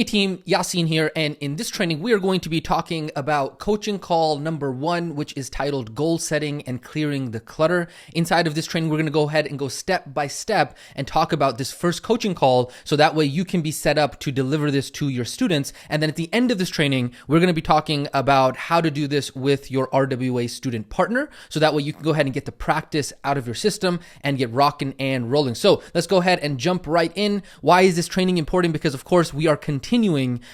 Hey team, Yasin here, and in this training we are going to be talking about coaching call number 1, which is titled Goal Setting and Clearing the Clutter. Inside of this training, we're going to go ahead and go step by step and talk about this first coaching call, so that way you can be set up to deliver this to your students. And then at the end of this training, we're going to be talking about how to do this with your RWA student partner, so that way you can go ahead and get the practice out of your system and get rocking and rolling. So let's go ahead and jump right in. Why is this training important? Because of course we are continuing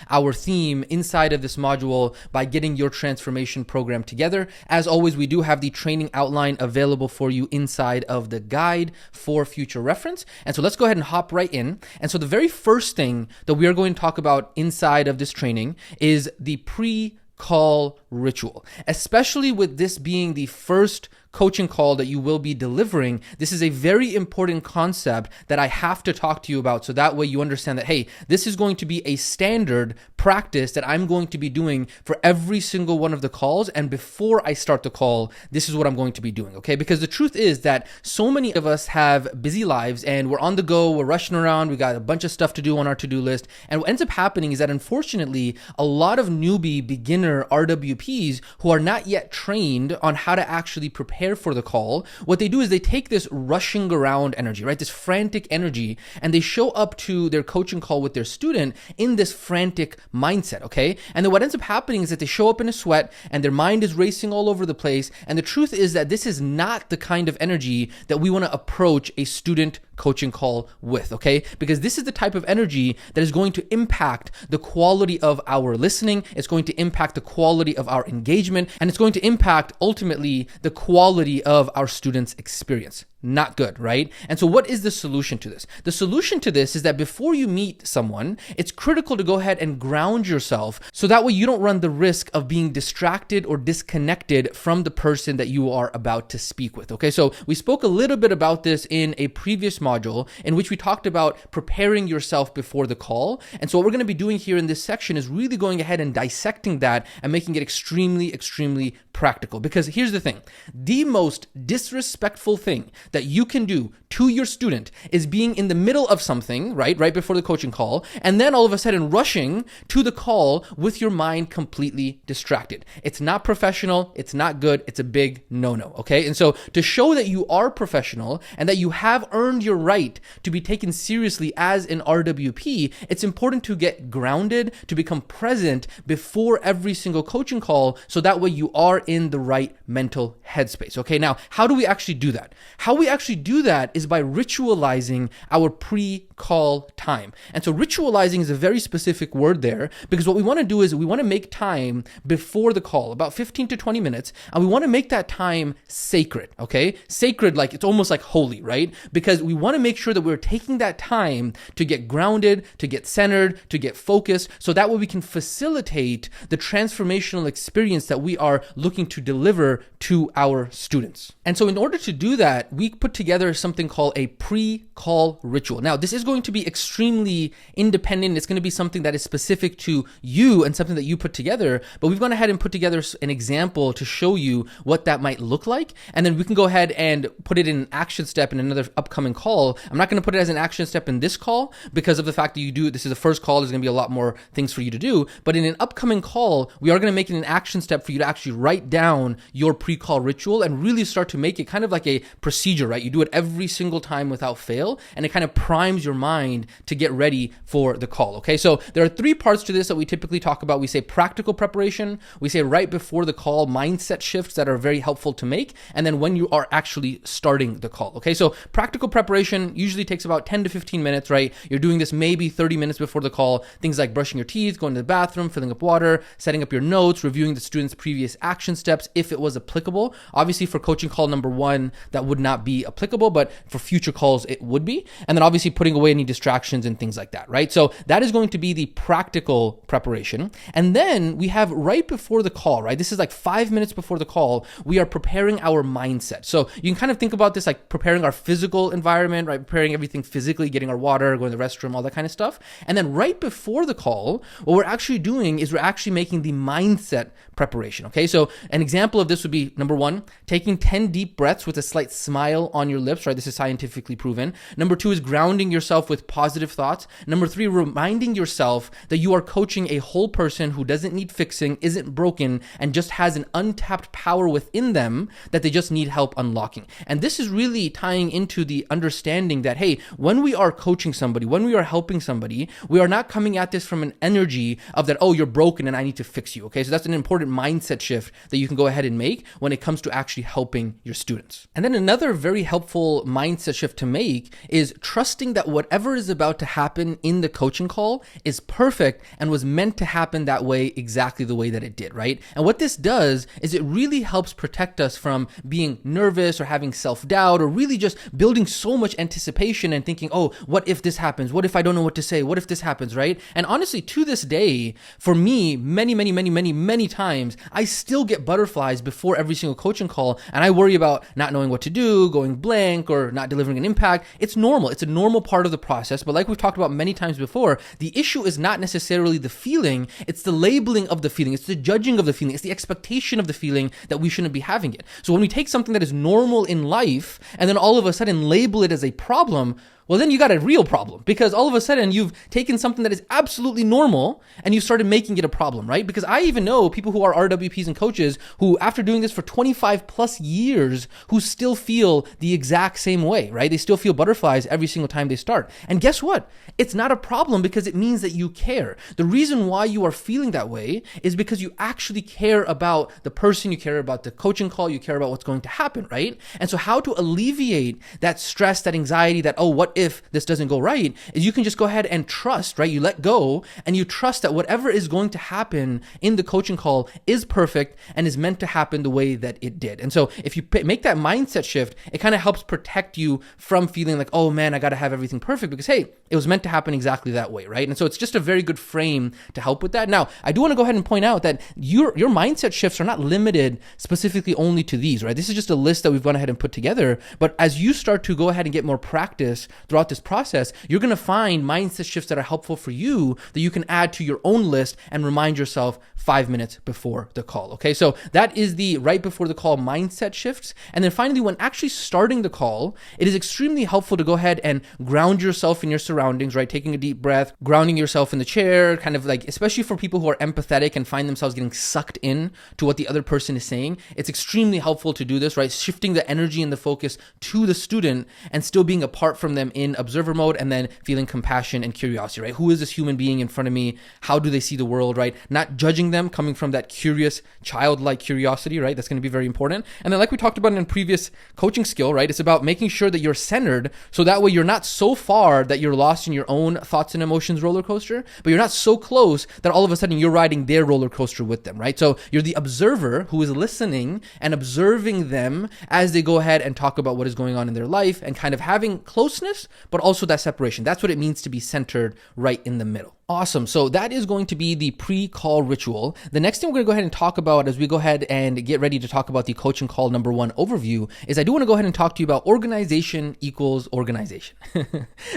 our theme inside of this module by getting your transformation program together. As always, we do have the training outline available for you inside of the guide for future reference. And so let's go ahead and hop right in. And so the very first thing that we are going to talk about inside of this training is the pre-call ritual. Especially with this being the first coaching call that you will be delivering, this is a very important concept that I have to talk to you about, so that way you understand that, hey, this is going to be a standard practice that I'm going to be doing for every single one of the calls, and before I start the call, this is what I'm going to be doing, okay? Because the truth is that so many of us have busy lives and we're on the go, we're rushing around, we got a bunch of stuff to do on our to-do list, and what ends up happening is that unfortunately, a lot of newbie, beginner RWPs who are not yet trained on how to actually prepare for the call, what they do is they take this rushing around energy, right? This frantic energy, and they show up to their coaching call with their student in this frantic mindset, okay? And then what ends up happening is that they show up in a sweat and their mind is racing all over the place. And the truth is that this is not the kind of energy that we want to approach a student coaching call with, okay? Because this is the type of energy that is going to impact the quality of our listening, it's going to impact the quality of our engagement, and it's going to impact ultimately the quality of our students' experience. Not good, right? And so what is the solution to this? The solution to this is that before you meet someone, it's critical to go ahead and ground yourself, so that way you don't run the risk of being distracted or disconnected from the person that you are about to speak with, okay? So we spoke a little bit about this in a previous module in which we talked about preparing yourself before the call. And so what we're going to be doing here in this section is really going ahead and dissecting that and making it extremely, extremely practical. Because here's the thing, the most disrespectful thing that you can do to your student is being in the middle of something, right before the coaching call, and then all of a sudden rushing to the call with your mind completely distracted. It's not professional, it's not good, it's a big no-no, okay? And so to show that you are professional and that you have earned your right to be taken seriously as an RWP, it's important to get grounded, to become present before every single coaching call, so that way you are in the right mental headspace, okay? Now, how do we actually do that? How we actually do that is by ritualizing our pre-call time. And so ritualizing is a very specific word there, because what we want to do is we want to make time before the call, about 15 to 20 minutes, and we want to make that time sacred, okay? Sacred, like it's almost like holy, right? Because we want to make sure that we're taking that time to get grounded, to get centered, to get focused, so that way we can facilitate the transformational experience that we are looking to deliver to our students. And so in order to do that, we put together something called a pre-call ritual. Now, this is going to be extremely independent. It's going to be something that is specific to you and something that you put together, but we've gone ahead and put together an example to show you what that might look like. And then we can go ahead and put it in an action step in another upcoming call. I'm not going to put it as an action step in this call because of the fact that this is the first call. There's going to be a lot more things for you to do, but in an upcoming call, we are going to make it an action step for you to actually write down your pre-call ritual and really start to make it kind of like a procedure, right? You do it every single time without fail, and it kind of primes your mind to get ready for the call, okay? So there are 3 parts to this that we typically talk about. We say practical preparation, we say right before the call mindset shifts that are very helpful to make, and then when you are actually starting the call, okay? So practical preparation usually takes about 10 to 15 minutes, right? You're doing this maybe 30 minutes before the call, things like brushing your teeth, going to the bathroom, filling up water, setting up your notes, reviewing the student's previous action steps if it was applicable. Obviously for coaching call number 1, that would not be applicable, but for future calls, it would be. And then obviously putting away any distractions and things like that, right? So that is going to be the practical preparation. And then we have right before the call, right? This is like 5 minutes before the call, we are preparing our mindset. So you can kind of think about this like preparing our physical environment, right? Preparing everything physically, getting our water, going to the restroom, all that kind of stuff. And then right before the call, what we're actually doing is we're actually making the mindset preparation, okay? So an example of this would be, number 1, taking 10 deep breaths with a slight smile on your lips, right? This is scientifically proven. Number 2 is grounding yourself yourself with positive thoughts. Number 3, reminding yourself that you are coaching a whole person who doesn't need fixing, isn't broken, and just has an untapped power within them that they just need help unlocking. And this is really tying into the understanding that, hey, when we are coaching somebody, when we are helping somebody, we are not coming at this from an energy of that, oh, you're broken and I need to fix you. Okay, so that's an important mindset shift that you can go ahead and make when it comes to actually helping your students. And then another very helpful mindset shift to make is trusting that whatever is about to happen in the coaching call is perfect and was meant to happen that way, exactly the way that it did, right? And what this does is it really helps protect us from being nervous or having self-doubt or really just building so much anticipation and thinking, oh, what if this happens? What if I don't know what to say? What if this happens, right? And honestly, to this day, for me, many times, I still get butterflies before every single coaching call, and I worry about not knowing what to do, going blank, or not delivering an impact. It's normal. It's a normal part of the process, but like we've talked about many times before, the issue is not necessarily the feeling, it's the labeling of the feeling, it's the judging of the feeling, it's the expectation of the feeling that we shouldn't be having it. So when we take something that is normal in life, and then all of a sudden label it as a problem, well, then you got a real problem, because all of a sudden you've taken something that is absolutely normal and you started making it a problem, right? Because I even know people who are RWPs and coaches who, after doing this for 25 plus years, who still feel the exact same way, right? They still feel butterflies every single time they start. And guess what? It's not a problem, because it means that you care. The reason why you are feeling that way is because you actually care about the person, you care about the coaching call, you care about what's going to happen, right? And so how to alleviate that stress, that anxiety, that, oh, what if this doesn't go right, is you can just go ahead and trust, right? You let go and you trust that whatever is going to happen in the coaching call is perfect and is meant to happen the way that it did. And so if you make that mindset shift, it kind of helps protect you from feeling like, oh man, I got to have everything perfect, because hey, it was meant to happen exactly that way, right? And so it's just a very good frame to help with that. Now, I do want to go ahead and point out that your mindset shifts are not limited specifically only to these, right? This is just a list that we've gone ahead and put together. But as you start to go ahead and get more practice throughout this process, you're going to find mindset shifts that are helpful for you that you can add to your own list and remind yourself 5 minutes before the call. Okay, so that is the right before the call mindset shifts. And then finally, when actually starting the call, it is extremely helpful to go ahead and ground yourself in your surroundings, right? Taking a deep breath, grounding yourself in the chair, kind of like, especially for people who are empathetic and find themselves getting sucked in to what the other person is saying, it's extremely helpful to do this, right? Shifting the energy and the focus to the student and still being apart from them in observer mode, and then feeling compassion and curiosity, right? Who is this human being in front of me? How do they see the world, right? Not judging them, coming from that curious, childlike curiosity, right? That's going to be very important. And then like we talked about in previous coaching skill, right? It's about making sure that you're centered, so that way you're not so far that you're lost in your own thoughts and emotions roller coaster, but you're not so close that all of a sudden you're riding their roller coaster with them, right? So you're the observer who is listening and observing them as they go ahead and talk about what is going on in their life, and kind of having closeness, but also that separation. That's what it means to be centered right in the middle. Awesome. So that is going to be the pre-call ritual. The next thing we're going to go ahead and talk about as we go ahead and get ready to talk about the coaching call number 1 overview is I do want to go ahead and talk to you about organization equals organization.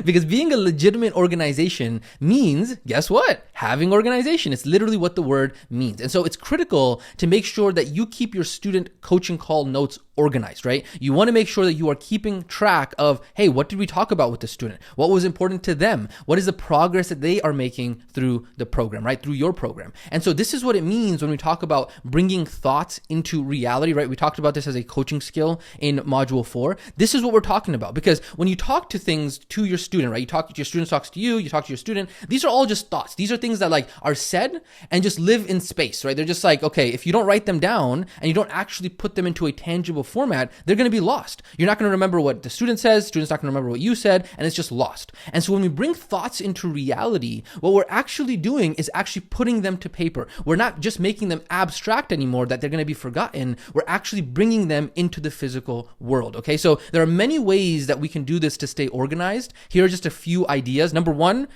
Because being a legitimate organization means, guess what? Having organization. It's literally what the word means. And so it's critical to make sure that you keep your student coaching call notes organized, right? You want to make sure that you are keeping track of, hey, what did we talk about with the student? What was important to them? What is the progress that they are making through the program, right? Through your program. And so this is what it means when we talk about bringing thoughts into reality, right? We talked about this as a coaching skill in module 4. This is what we're talking about, because when you talk to things to your student, right? Your student talks to you, you talk to your student. These are all just thoughts. These are things that like are said and just live in space, right? They're just like, okay, if you don't write them down and you don't actually put them into a tangible format, they're going to be lost. You're not going to remember what the student says, student's not going to remember what you said, and it's just lost. And so when we bring thoughts into reality, what we're actually doing is actually putting them to paper. We're not just making them abstract anymore that they're going to be forgotten. We're actually bringing them into the physical world, okay? So there are many ways that we can do this to stay organized. Here are just a few ideas. Number one,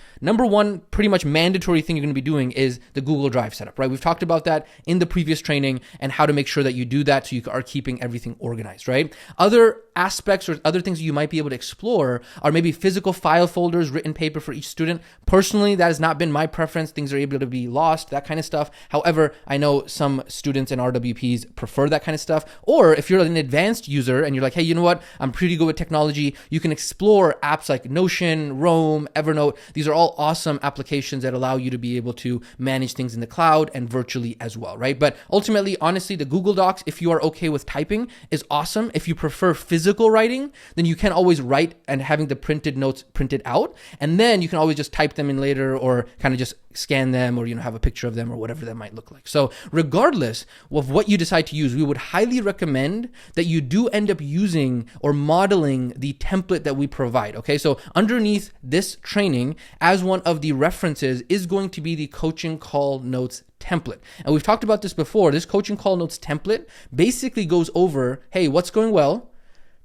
pretty much mandatory thing you're going to be doing is the Google Drive setup, right? We've talked about that in the previous training and how to make sure that you do that so you are keeping everything organized, right? Other aspects or other things you might be able to explore are maybe physical file folders, written paper for each student. Personally, that is not been my preference. Things are able to be lost, that kind of stuff. However, I know some students and RWPs prefer that kind of stuff. Or if you're an advanced user and you're like, hey, you know what? I'm pretty good with technology. You can explore apps like Notion, Roam, Evernote. These are all awesome applications that allow you to be able to manage things in the cloud and virtually as well, right? But ultimately, honestly, the Google Docs, if you are okay with typing, is awesome. If you prefer physical writing, then you can always write and having the printed notes printed out. And then you can always just type them in later or kind of just scan them or, have a picture of them or whatever that might look like. So regardless of what you decide to use, we would highly recommend that you do end up using or modeling the template that we provide. Okay. So underneath this training, as one of the references is going to be the coaching call notes template. And we've talked about this before. This coaching call notes template basically goes over, hey, what's going well,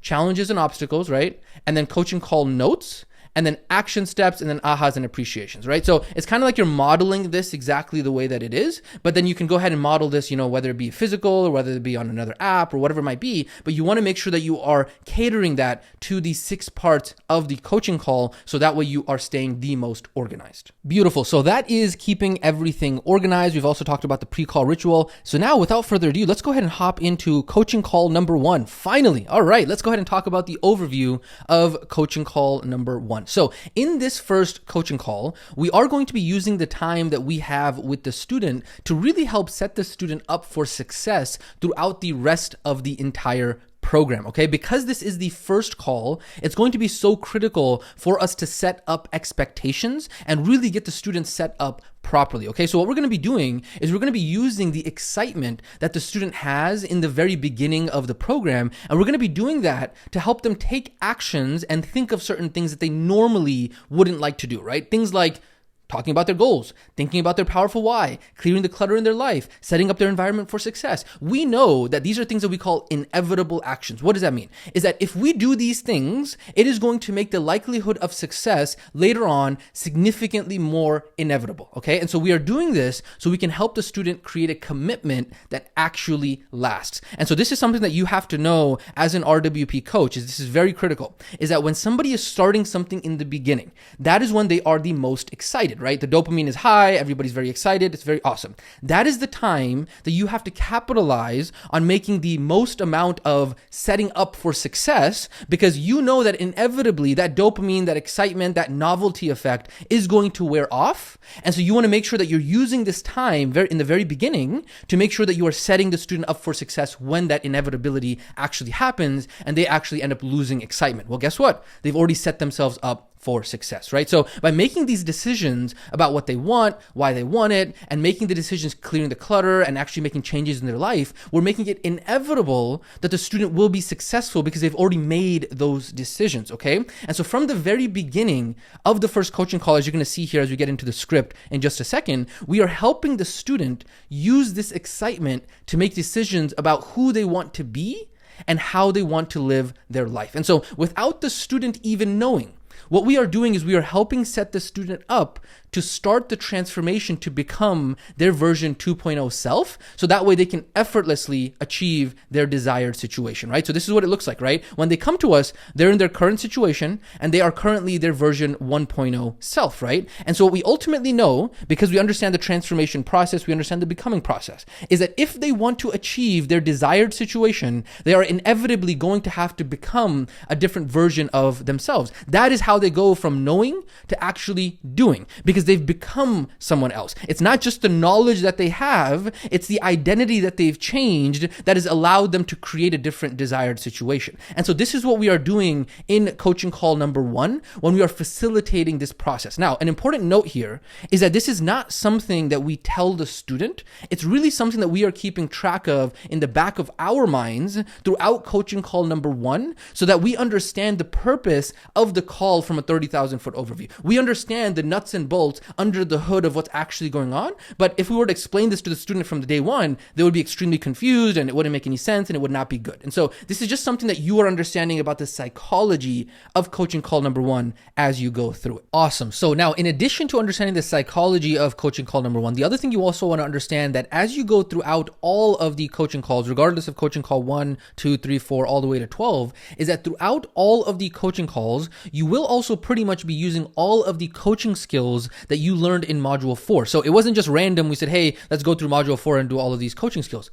challenges and obstacles, right? And then coaching call notes, and then action steps, and then ahas and appreciations, right? So it's kind of like you're modeling this exactly the way that it is, but then you can go ahead and model this, whether it be physical or whether it be on another app or whatever it might be, but you want to make sure that you are catering that to the 6 parts of the coaching call, so that way you are staying the most organized. Beautiful. So that is keeping everything organized. We've also talked about the pre-call ritual. So now without further ado, let's go ahead and hop into coaching call number 1. Finally. All right, let's go ahead and talk about the overview of coaching call number 1. So in this first coaching call, we are going to be using the time that we have with the student to really help set the student up for success throughout the rest of the entire program, okay? Because this is the first call, it's going to be so critical for us to set up expectations and really get the students set up properly, okay? So what we're going to be doing is we're going to be using the excitement that the student has in the very beginning of the program, and we're going to be doing that to help them take actions and think of certain things that they normally wouldn't like to do, right? Things like talking about their goals, thinking about their powerful why, clearing the clutter in their life, setting up their environment for success. We know that these are things that we call inevitable actions. What does that mean? Is that if we do these things, it is going to make the likelihood of success later on significantly more inevitable, okay? And so we are doing this so we can help the student create a commitment that actually lasts. And so this is something that you have to know as an RWP coach, this is very critical, is that when somebody is starting something in the beginning, that is when they are the most excited, right? The dopamine is high. Everybody's very excited. It's very awesome. That is the time that you have to capitalize on making the most amount of setting up for success, because you know that inevitably that dopamine, that excitement, that novelty effect is going to wear off. And so you want to make sure that you're using this time in the very beginning to make sure that you are setting the student up for success when that inevitability actually happens and they actually end up losing excitement. Well, guess what? They've already set themselves up for success, right? So by making these decisions about what they want, why they want it, and making the decisions, clearing the clutter and actually making changes in their life, we're making it inevitable that the student will be successful because they've already made those decisions, okay? And so from the very beginning of the first coaching call, as you're going to see here as we get into the script in just a second, we are helping the student use this excitement to make decisions about who they want to be and how they want to live their life. And so without the student even knowing, what we are doing is we are helping set the student up to start the transformation to become their version 2.0 self, so that way they can effortlessly achieve their desired situation, right? So this is what it looks like, right? When they come to us, they're in their current situation and they are currently their version 1.0 self, right? And so what we ultimately know, because we understand the transformation process, we understand the becoming process, is that if they want to achieve their desired situation, they are inevitably going to have to become a different version of themselves. That is how they go from knowing to actually doing, because they've become someone else. It's not just the knowledge that they have, it's the identity that they've changed that has allowed them to create a different desired situation. And so this is what we are doing in coaching call number 1 when we are facilitating this process. Now, an important note here is that this is not something that we tell the student. It's really something that we are keeping track of in the back of our minds throughout coaching call number 1, so that we understand the purpose of the call from a 30,000 foot overview. We understand the nuts and bolts under the hood of what's actually going on. But if we were to explain this to the student from the day one, they would be extremely confused and it wouldn't make any sense and it would not be good. And so this is just something that you are understanding about the psychology of coaching call number 1 as you go through it. Awesome. So now, in addition to understanding the psychology of coaching call number 1, the other thing you also want to understand that as you go throughout all of the coaching calls, regardless of coaching call 1, 2, 3, 4, all the way to 12, is that throughout all of the coaching calls, you will also pretty much be using all of the coaching skills that you learned in Module 4. So it wasn't just random. We said, hey, let's go through Module 4 and do all of these coaching skills.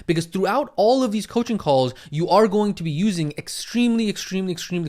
Because throughout all of these coaching calls, you are going to be using extremely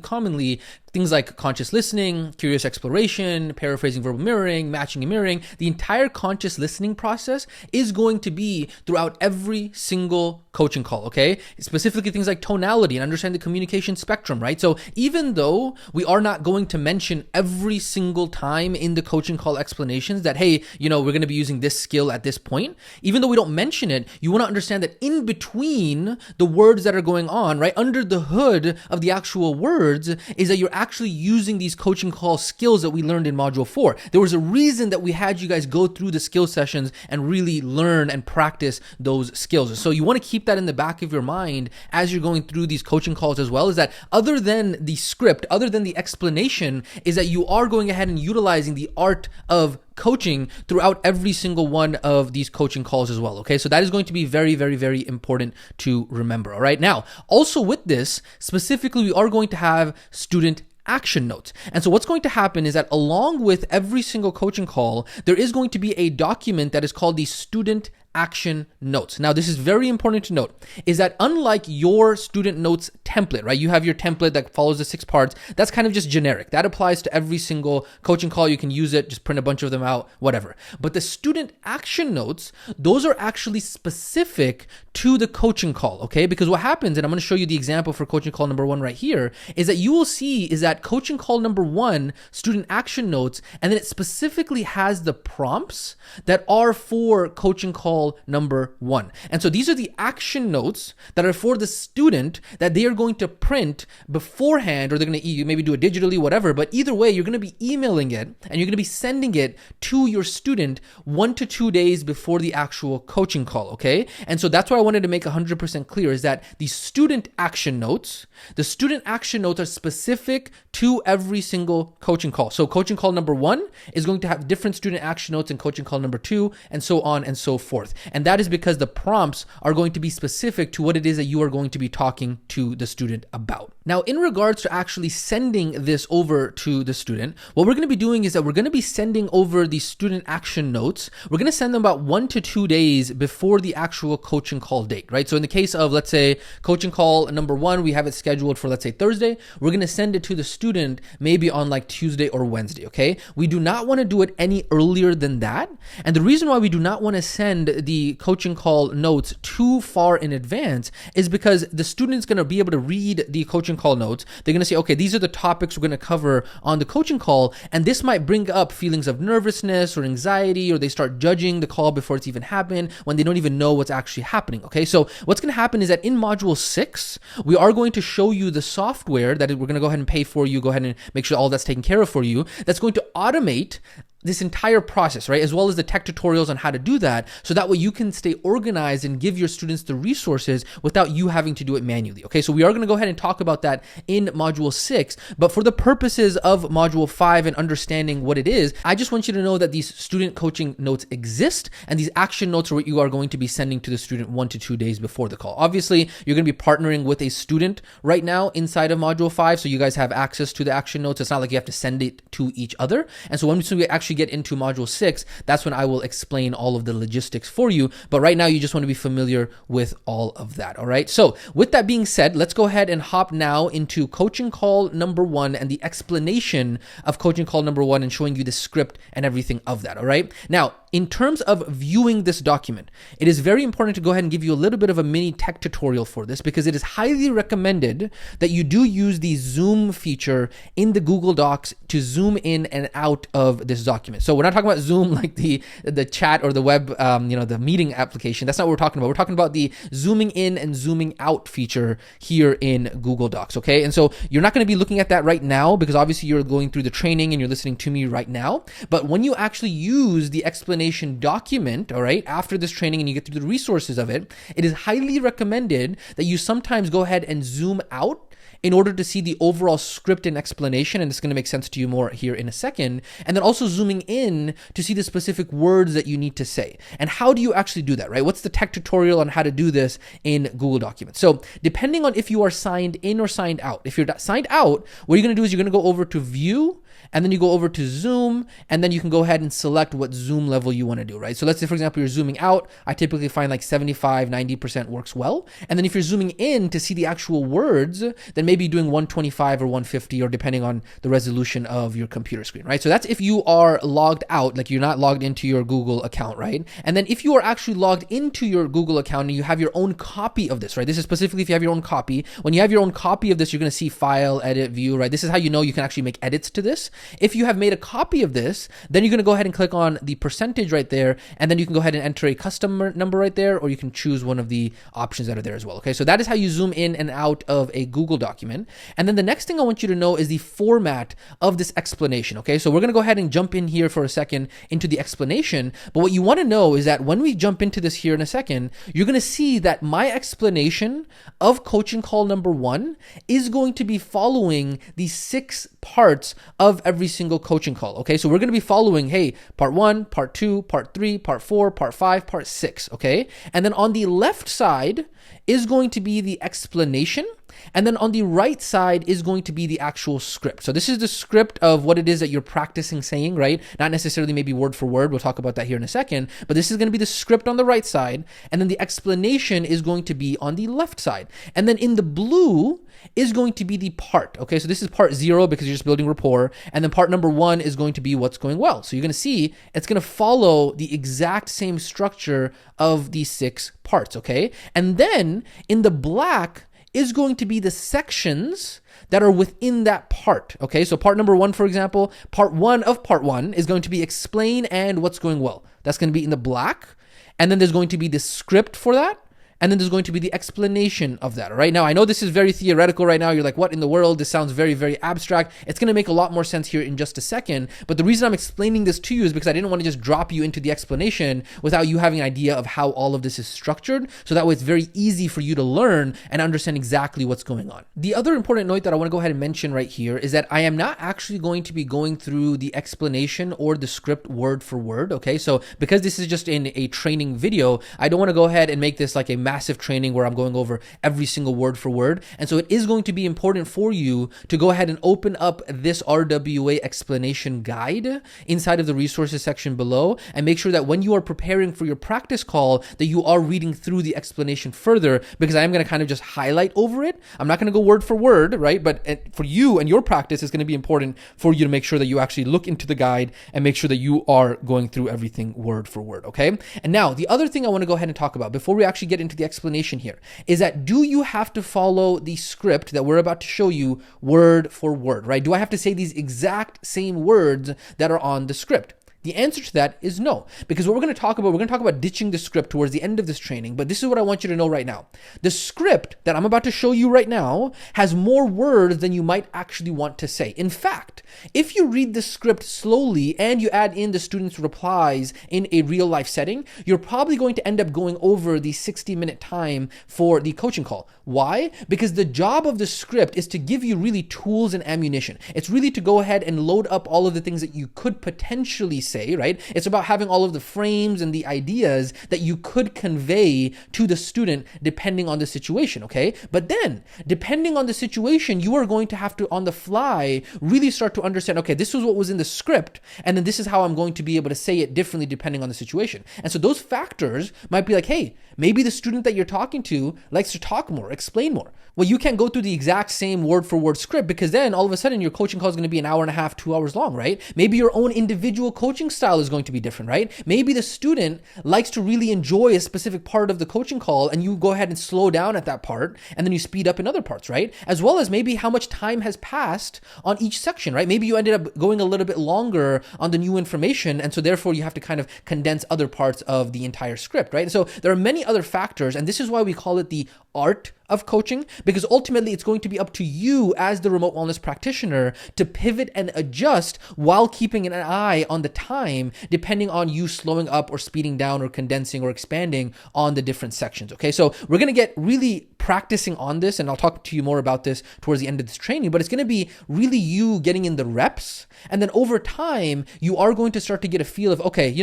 commonly things like conscious listening, curious exploration, paraphrasing, verbal mirroring, matching and mirroring. The entire conscious listening process is going to be throughout every single coaching call, okay? Specifically things like tonality and understand the communication spectrum, right? So even though we are not going to mention every single time in the coaching call explanations that, hey, we're going to be using this skill at this point, even though we don't mention it, you want to understand that in between the words that are going on, right, under the hood of the actual words is that you're actually using these coaching call skills that we learned in Module 4. There was a reason that we had you guys go through the skill sessions and really learn and practice those skills. So you want to keep that in the back of your mind as you're going through these coaching calls as well, is that other than the script, other than the explanation, is that you are going ahead and utilizing the art of coaching throughout every single one of these coaching calls as well. Okay, so that is going to be very important to remember. All right, now also with this specifically, we are going to have student action notes. And so what's going to happen is that along with every single coaching call, there is going to be a document that is called the student action notes. Now, this is very important to note, is that unlike your student notes template, right? You have your template that follows the 6 parts. That's kind of just generic. That applies to every single coaching call. You can use it, just print a bunch of them out, whatever. But the student action notes, those are actually specific to the coaching call, okay? Because what happens, and I'm going to show you the example for coaching call number 1 right here, is that you will see is that coaching call number 1, student action notes, and then it specifically has the prompts that are for coaching call number 1. And so these are the action notes that are for the student that they are going to print beforehand, or they're going to maybe do it digitally, whatever. But either way, you're going to be emailing it and you're going to be sending it to your student 1 to 2 days before the actual coaching call, okay? And so that's what I wanted to make 100% clear, is that the student action notes are specific to every single coaching call. So coaching call number 1 is going to have different student action notes, and coaching call number 2, and so on and so forth. And that is because the prompts are going to be specific to what it is that you are going to be talking to the student about. Now, in regards to actually sending this over to the student, what we're going to be doing is that we're going to be sending over the student action notes. We're going to send them about 1 to 2 days before the actual coaching call date, right? So in the case of, let's say, coaching call number 1, we have it scheduled for, let's say, Thursday. We're going to send it to the student maybe on like Tuesday or Wednesday, okay? We do not want to do it any earlier than that. And the reason why we do not want to send the coaching call notes too far in advance is because the student's going to be able to read the coaching call notes. They're going to say, okay, these are the topics we're going to cover on the coaching call. And this might bring up feelings of nervousness or anxiety, or they start judging the call before it's even happened when they don't even know what's actually happening. Okay, so what's going to happen is that in Module 6, we are going to show you the software that we're going to go ahead and pay for you, go ahead and make sure all that's taken care of for you. That's going to automate this entire process, right? As well as the tech tutorials on how to do that. So that way you can stay organized and give your students the resources without you having to do it manually. Okay, so we are going to go ahead and talk about that in Module 6, but for the purposes of Module 5 and understanding what it is, I just want you to know that these student coaching notes exist, and these action notes are what you are going to be sending to the student 1 to 2 days before the call. Obviously, you're going to be partnering with a student right now inside of Module 5, so you guys have access to the action notes. It's not like you have to send it to each other. And so when we actually get into Module 6, that's when I will explain all of the logistics for you. But right now, you just want to be familiar with all of that, all right? So with that being said, let's go ahead and hop now into coaching call number 1 and the explanation of coaching call number 1 and showing you the script and everything of that, all right? Now, in terms of viewing this document, it is very important to go ahead and give you a little bit of a mini tech tutorial for this, because it is highly recommended that you do use the zoom feature in the Google Docs to zoom in and out of this document. So we're not talking about Zoom like the chat or the web, the meeting application. That's not what we're talking about. We're talking about the zooming in and zooming out feature here in Google Docs, okay? And so you're not going to be looking at that right now, because obviously you're going through the training and you're listening to me right now. But when you actually use the explanation document, all right, after this training and you get through the resources of it, it is highly recommended that you sometimes go ahead and zoom out in order to see the overall script and explanation, and it's going to make sense to you more here in a second, and then also zooming in to see the specific words that you need to say. And how do you actually do that, right? What's the tech tutorial on how to do this in Google Documents? So depending on if you are signed in or signed out, if you're signed out, what you're going to do is you're going to go over to View, and then you go over to Zoom, and then you can go ahead and select what zoom level you want to do, right? So let's say, for example, you're zooming out. I typically find like 75, 90% works well. And then if you're zooming in to see the actual words, then maybe doing 125 or 150, or depending on the resolution of your computer screen, right? So that's if you are logged out, like you're not logged into your Google account, right? And then if you are actually logged into your Google account and you have your own copy of this, right? This is specifically if you have your own copy. When you have your own copy of this, you're going to see File, Edit, View, right? This is how you know you can actually make edits to this. If you have made a copy of this, then you're going to go ahead and click on the percentage right there, and then you can go ahead and enter a custom number right there, or you can choose one of the options that are there as well. Okay, so that is how you zoom in and out of a Google document. And then the next thing I want you to know is the format of this explanation. Okay, so we're going to go ahead and jump in here for a second into the explanation. But what you want to know is that when we jump into this here in a second, you're going to see that my explanation of coaching call number 1 is going to be following the 6 parts of every single coaching call. Okay, so we're going to be following, hey, part 1, part 2, part 3, part 4, part 5, part 6. Okay, and then on the left side is going to be the explanation, and then on the right side is going to be the actual script. So this is the script of what it is that you're practicing saying, right? Not necessarily maybe word for word. We'll talk about that here in a second, but this is going to be the script on the right side, and then the explanation is going to be on the left side. And then in the blue is going to be the part. Okay, so this is part 0 because you're just building rapport, and then part number 1 is going to be what's going well. So you're going to see it's going to follow the exact same structure of these 6 parts. Okay, and then in the black is going to be the sections that are within that part. Okay, so part number 1, for example, part 1 of part 1 is going to be explain and what's going well. That's going to be in the black, and then there's going to be the script for that, and then there's going to be the explanation of that. All right, now I know this is very theoretical right now. You're like, what in the world? This sounds very, very abstract. It's going to make a lot more sense here in just a second. But the reason I'm explaining this to you is because I didn't want to just drop you into the explanation without you having an idea of how all of this is structured. So that way it's very easy for you to learn and understand exactly what's going on. The other important note that I want to go ahead and mention right here is that I am not actually going to be going through the explanation or the script word for word. Okay, so because this is just in a training video, I don't want to go ahead and make this like a massive training where I'm going over every single word for word. And so it is going to be important for you to go ahead and open up this RWA explanation guide inside of the resources section below, and make sure that when you are preparing for your practice call that you are reading through the explanation further, because I am going to kind of just highlight over it. I'm not going to go word for word, right? But for you and your practice, it's going to be important for you to make sure that you actually look into the guide and make sure that you are going through everything word for word. Okay. And now the other thing I want to go ahead and talk about before we actually get into the explanation here is that, do you have to follow the script that we're about to show you word for word, right? Do I have to say these exact same words that are on the script? The answer to that is no, because what we're going to talk about ditching the script towards the end of this training, but this is what I want you to know right now. The script that I'm about to show you right now has more words than you might actually want to say. In fact, if you read the script slowly and you add in the students' replies in a real life setting, you're probably going to end up going over the 60-minute time for the coaching call. Why? Because the job of the script is to give you really tools and ammunition. It's really to go ahead and load up all of the things that you could potentially say, right? It's about having all of the frames and the ideas that you could convey to the student depending on the situation, okay? But then, depending on the situation, you are going to have to, on the fly, really start to understand, okay, this was what was in the script, and then this is how I'm going to be able to say it differently depending on the situation. And so those factors might be like, hey, maybe the student that you're talking to likes to talk more, explain more. Well, you can't go through the exact same word for word script, because then all of a sudden your coaching call is going to be an hour and a half, 2 hours long, right? Maybe your own individual coaching style is going to be different, right? Maybe the student likes to really enjoy a specific part of the coaching call, and you go ahead and slow down at that part, and then you speed up in other parts, right? As well as maybe how much time has passed on each section, right? Maybe you ended up going a little bit longer on the new information, and so therefore you have to kind of condense other parts of the entire script, right? So there are many other factors, and this is why we call it the art of coaching, because ultimately it's going to be up to you as the remote wellness practitioner to pivot and adjust while keeping an eye on the time, depending on you slowing up or speeding down or condensing or expanding on the different sections. Okay, so we're going to get really practicing on this, and I'll talk to you more about this towards the end of this training, but it's going to be really you getting in the reps. And then over time, you are going to start to get a feel of, okay,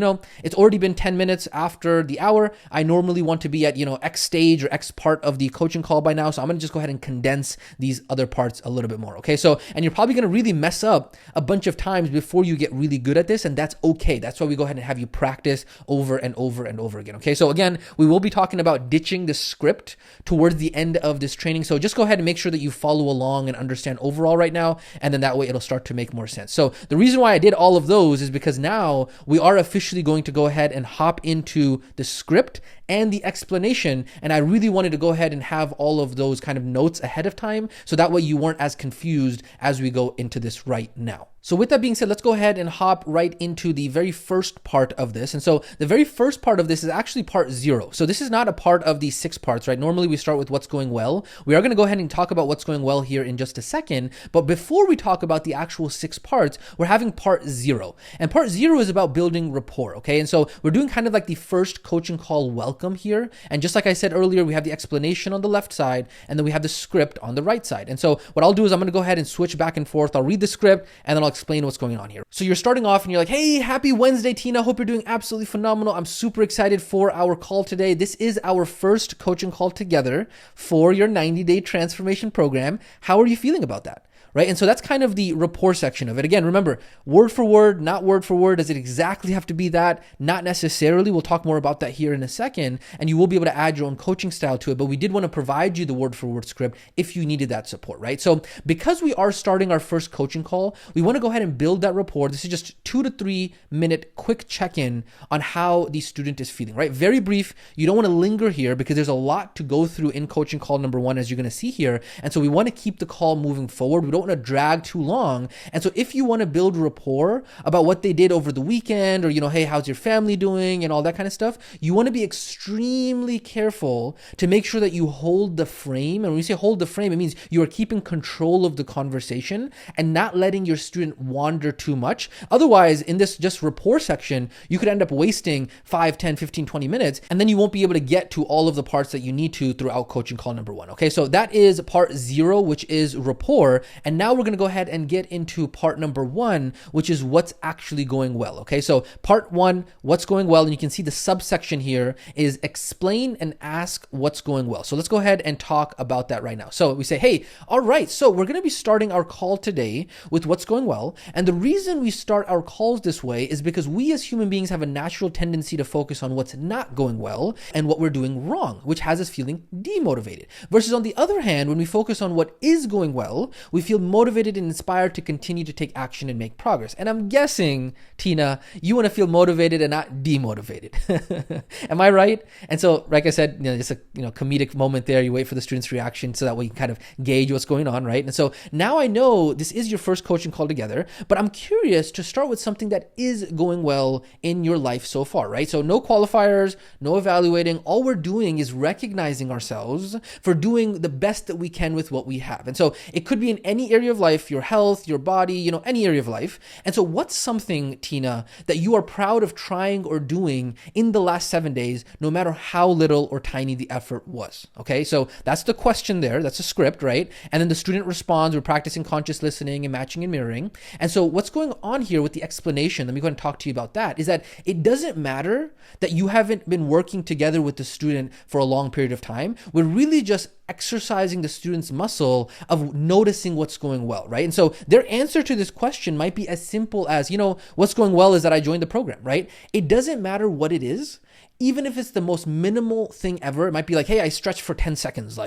it's already been 10 minutes after the hour. I normally want to be at, X stage or X part of the coaching call by now. So I'm going to just go ahead and condense these other parts a little bit more. Okay. So, and you're probably going to really mess up a bunch of times before you get really good at this. And that's okay. That's why we go ahead and have you practice over and over and over again. Okay. So again, we will be talking about ditching the script towards the end of this training. So just go ahead and make sure that you follow along and understand overall right now. And then that way it'll start to make more sense. So the reason why I did all of those is because now we are officially going to go ahead and hop into the script and the explanation. And I really wanted to go ahead and have all of those kind of notes ahead of time, so that way you weren't as confused as we go into this right now. So with that being said, let's go ahead and hop right into the very first part of this. And so the very first part of this is actually part 0. So this is not a part of the 6 parts, right? Normally we start with what's going well. We are going to go ahead and talk about what's going well here in just a second. But before we talk about the actual 6 parts, we're having part 0. And part 0 is about building rapport, okay? And so we're doing kind of like the first coaching call welcome here. And just like I said earlier, we have the explanation on the left side, and then we have the script on the right side. And so what I'll do is I'm going to go ahead and switch back and forth. I'll read the script, and then I'll explain what's going on here. So you're starting off and you're like, hey, happy Wednesday, Tina. Hope you're doing absolutely phenomenal. I'm super excited for our call today. This is our first coaching call together for your 90-day transformation program. How are you feeling about that? Right? And so that's kind of the rapport section of it. Again, remember, word for word, not word for word. Does it exactly have to be that? Not necessarily. We'll talk more about that here in a second, and you will be able to add your own coaching style to it. But we did want to provide you the word for word script if you needed that support, right? So because we are starting our first coaching call, we want to go ahead and build that rapport. This is just 2 to 3 minute quick check-in on how the student is feeling, right? Very brief. You don't want to linger here because there's a lot to go through in coaching call number 1, as you're going to see here. And so we want to keep the call moving forward. We don't want to drag too long. And so if you want to build rapport about what they did over the weekend, or, hey, how's your family doing and all that kind of stuff, you want to be extremely careful to make sure that you hold the frame. And when we say hold the frame, it means you are keeping control of the conversation and not letting your student wander too much. Otherwise, in this just rapport section, you could end up wasting 5, 10, 15, 20 minutes, and then you won't be able to get to all of the parts that you need to throughout coaching call number 1. Okay, so that is part 0, which is rapport. And now we're going to go ahead and get into part number 1, which is what's actually going well. Okay, so part 1, what's going well, and you can see the subsection here is explain and ask what's going well. So let's go ahead and talk about that right now. So we say, hey, all right, so we're going to be starting our call today with what's going well. And the reason we start our calls this way is because we as human beings have a natural tendency to focus on what's not going well and what we're doing wrong, which has us feeling demotivated. Versus on the other hand, when we focus on what is going well, we feel motivated and inspired to continue to take action and make progress. And I'm guessing, Tina, you want to feel motivated and not demotivated. Am I right? And so, like I said, just a comedic moment there. You wait for the student's reaction so that way you can kind of gauge what's going on, right? And so now I know this is your first coaching call together, but I'm curious to start with something that is going well in your life so far, right? So no qualifiers, no evaluating. All we're doing is recognizing ourselves for doing the best that we can with what we have. And so it could be in any area of life, your health, your body, any area of life. And so what's something, Tina, that you are proud of trying or doing in the last 7 days, no matter how little or tiny the effort was? Okay, so that's the question there. That's a script, right? And then the student responds. We're practicing conscious listening and matching and mirroring. And so what's going on here with the explanation, let me go ahead and talk to you about that, is that it doesn't matter that you haven't been working together with the student for a long period of time. We're really just exercising the student's muscle of noticing what's going well, right? And so their answer to this question might be as simple as, what's going well is that I joined the program, right? It doesn't matter what it is. Even if it's the most minimal thing ever, it might be like, hey, I stretched for 10 seconds,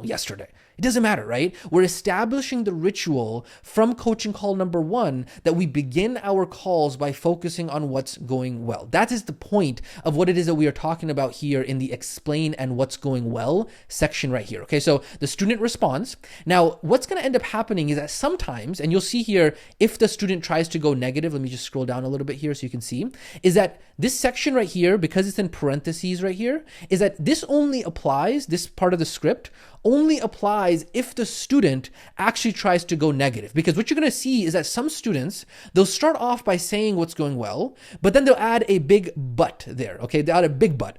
yesterday. It doesn't matter, right? We're establishing the ritual from coaching call number 1 that we begin our calls by focusing on what's going well. That is the point of what it is that we are talking about here in the explain and what's going well section right here. Okay, so the student responds. Now, what's going to end up happening is that sometimes, and you'll see here, if the student tries to go negative, let me just scroll down a little bit here so you can see, is that this section right here, because it's in parentheses right here is that this only applies, this part of the script only applies if the student actually tries to go negative. Because what you're going to see is that some students, they'll start off by saying what's going well, but then they'll add a big but there, okay? They add a big but.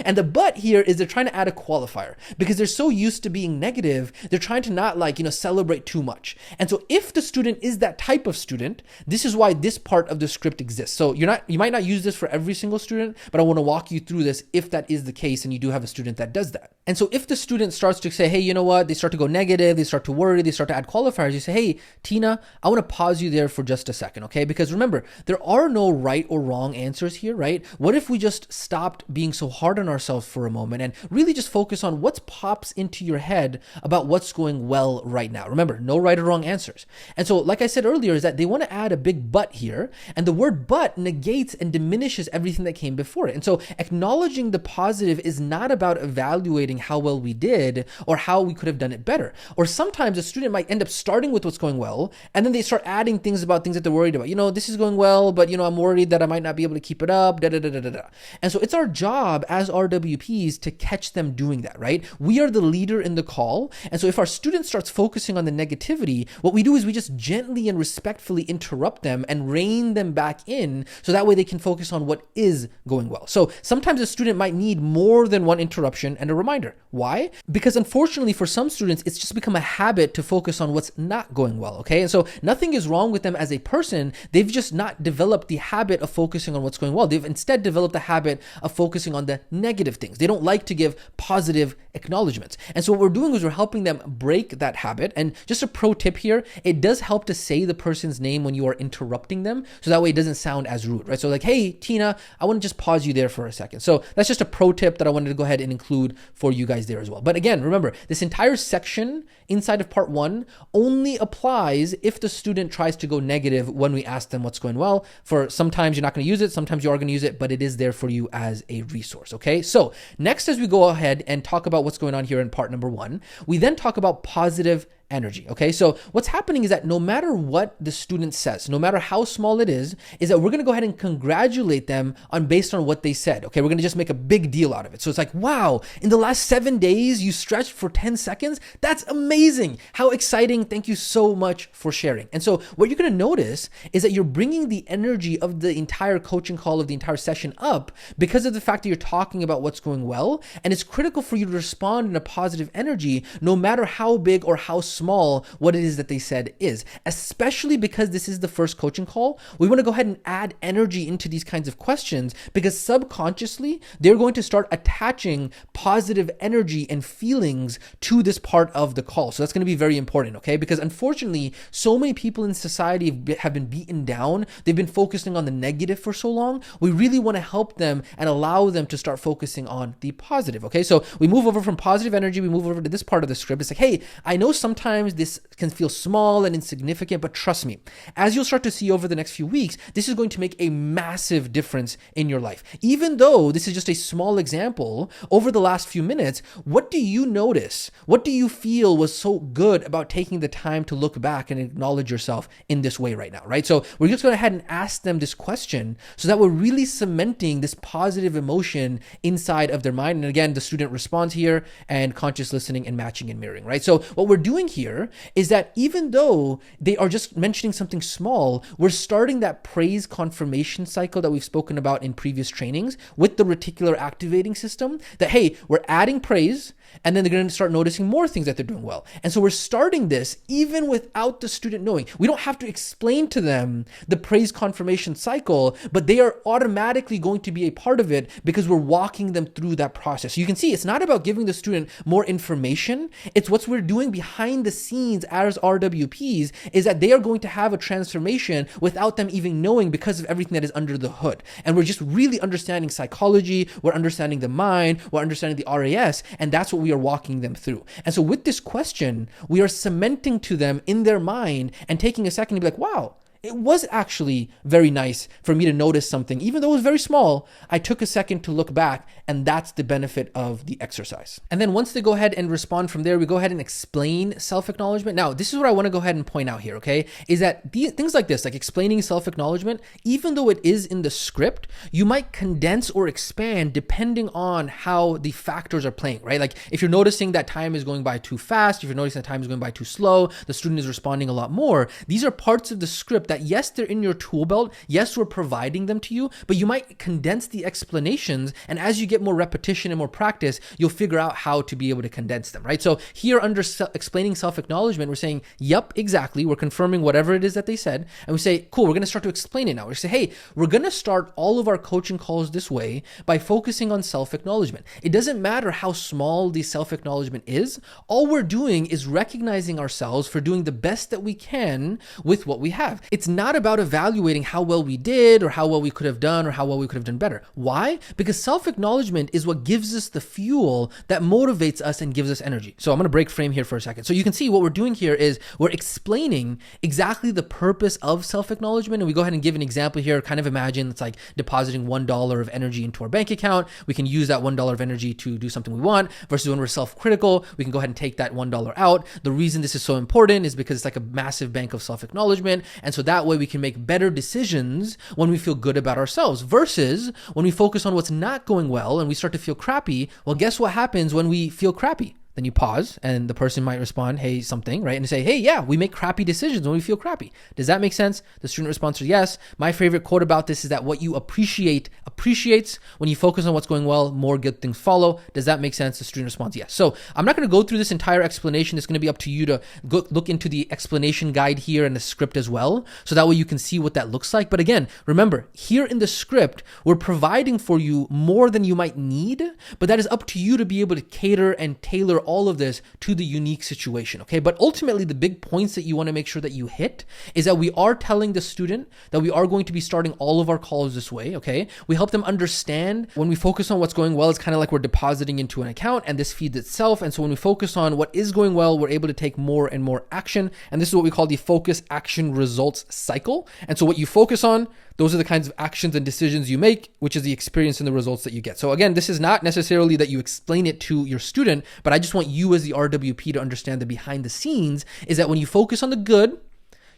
And the but here is they're trying to add a qualifier because they're so used to being negative, they're trying to not celebrate too much. And so if the student is that type of student, this is why this part of the script exists. So you might not use this for every single student, but I want to walk you through this if that is the case and you do have a student that does that. And so if the student starts to say, hey, you know what, they start to go negative, they start to worry, they start to add qualifiers, you say, hey, Tina, I want to pause you there for just a second, okay? Because remember, there are no right or wrong answers here, right? What if we just stopped being so hard on ourselves for a moment and really just focus on what pops into your head about what's going well right now? Remember, no right or wrong answers. And so, like I said earlier, is that they want to add a big but here, and the word but negates and diminishes everything that came before it. And so acknowledging the positive is not about evaluating how well we did or how we could have done it better. Or sometimes a student might end up starting with what's going well, and then they start adding things about things that they're worried about. This is going well, but I'm worried that I might not be able to keep it up, da da da da da da. And so it's our job as RWPs to catch them doing that, right? We are the leader in the call. And so if our student starts focusing on the negativity, what we do is we just gently and respectfully interrupt them and rein them back in so that way they can focus on what is going well. So sometimes a student might need more than one interruption and a reminder. Why? Because unfortunately for some students, it's just become a habit to focus on what's not going well, okay? And so nothing is wrong with them as a person. They've just not developed the habit of focusing on what's going well. They've instead developed the habit of focusing on the negative things. They don't like to give positive acknowledgments. And so what we're doing is we're helping them break that habit. And just a pro tip here, it does help to say the person's name when you are interrupting them, so that way it doesn't sound as rude, right? So like, hey, Tina, I want to just pause you there for a second. So that's just a pro tip that I wanted to go ahead and include for you guys there as well. But again, remember, this entire section inside of part 1 only applies if the student tries to go negative when we ask them what's going well. For sometimes you're not going to use it, sometimes you are going to use it, but it is there for you as a resource, okay? So next, as we go ahead and talk about what's going on here in part number 1, we then talk about positive energy. Okay, so what's happening is that no matter what the student says, no matter how small it is that we're going to go ahead and congratulate them based on what they said. Okay, we're going to just make a big deal out of it. So it's like, wow, in the last 7 days, you stretched for 10 seconds. That's amazing. How exciting. Thank you so much for sharing. And so what you're going to notice is that you're bringing the energy of the entire coaching call, of the entire session up because of the fact that you're talking about what's going well. And it's critical for you to respond in a positive energy, no matter how big or how small what it is that they said is, especially because this is the first coaching call. We want to go ahead and add energy into these kinds of questions because subconsciously they're going to start attaching positive energy and feelings to this part of the call. So that's going to be very important, okay? Because unfortunately, so many people in society have been beaten down. They've been focusing on the negative for so long. We really want to help them and allow them to start focusing on the positive, okay? So we move over from positive energy, we move over to this part of the script. It's like, hey, I know sometimes this can feel small and insignificant, but trust me, as you'll start to see over the next few weeks, this is going to make a massive difference in your life. Even though this is just a small example, over the last few minutes, what do you notice? What do you feel was so good about taking the time to look back and acknowledge yourself in this way right now, right? So we're just going to go ahead and ask them this question so that we're really cementing this positive emotion inside of their mind. And again, the student responds here and conscious listening and matching and mirroring, right? So what we're doing here is that even though they are just mentioning something small, we're starting that praise confirmation cycle that we've spoken about in previous trainings with the reticular activating system, that, hey, we're adding praise, and then they're going to start noticing more things that they're doing well. And so we're starting this even without the student knowing. We don't have to explain to them the praise confirmation cycle, but they are automatically going to be a part of it because we're walking them through that process. So you can see it's not about giving the student more information. It's what we're doing behind the scenes as RWPs is that they are going to have a transformation without them even knowing because of everything that is under the hood. And we're just really understanding psychology, we're understanding the mind, we're understanding the RAS, and that's what we are walking them through. And so with this question, we are cementing to them in their mind and taking a second to be like, wow, it was actually very nice for me to notice something, even though it was very small. I took a second to look back, and that's the benefit of the exercise. And then once they go ahead and respond from there, we go ahead and explain self-acknowledgement. Now, this is what I want to go ahead and point out here, okay? Is that things like this, like explaining self-acknowledgement, even though it is in the script, you might condense or expand depending on how the factors are playing, right? Like if you're noticing that time is going by too fast, if you're noticing that time is going by too slow, the student is responding a lot more. These are parts of the script that, yes, they're in your tool belt. Yes, we're providing them to you, but you might condense the explanations. And as you get more repetition and more practice, you'll figure out how to be able to condense them, right? So here under explaining self-acknowledgement, we're saying, yep, exactly. We're confirming whatever it is that they said. And we say, cool, we're going to start to explain it now. We say, hey, we're going to start all of our coaching calls this way by focusing on self-acknowledgement. It doesn't matter how small the self-acknowledgement is. All we're doing is recognizing ourselves for doing the best that we can with what we have. It's not about evaluating how well we did or how well we could have done or how well we could have done better. Why? Because self-acknowledgement is what gives us the fuel that motivates us and gives us energy. So I'm going to break frame here for a second. So you can see what we're doing here is we're explaining exactly the purpose of self-acknowledgement. And we go ahead and give an example here. Kind of imagine it's like depositing $1 of energy into our bank account. We can use that $1 of energy to do something we want, versus when we're self-critical, we can go ahead and take that $1 out. The reason this is so important is because it's like a massive bank of self-acknowledgement. And so that way we can make better decisions when we feel good about ourselves, versus when we focus on what's not going well and we start to feel crappy. Well, guess what happens when we feel crappy? Then you pause and the person might respond, hey, something, right? And say, hey, yeah, we make crappy decisions when we feel crappy. Does that make sense? The student responds to yes. My favorite quote about this is that what you appreciates. When you focus on what's going well, more good things follow. Does that make sense? The student responds yes. So I'm not going to go through this entire explanation. It's going to be up to you to go look into the explanation guide here and the script as well. So that way you can see what that looks like. But again, remember, here in the script, we're providing for you more than you might need, but that is up to you to be able to cater and tailor all of this to the unique situation, okay? But ultimately, the big points that you want to make sure that you hit is that we are telling the student that we are going to be starting all of our calls this way, okay? We help them understand when we focus on what's going well, it's kind of like we're depositing into an account and this feeds itself. And so when we focus on what is going well, we're able to take more and more action. And this is what we call the focus, action, results cycle. And so what you focus on, those are the kinds of actions and decisions you make, which is the experience and the results that you get. So again, this is not necessarily that you explain it to your student, but I just want you as the RWP to understand the behind the scenes is that when you focus on the good,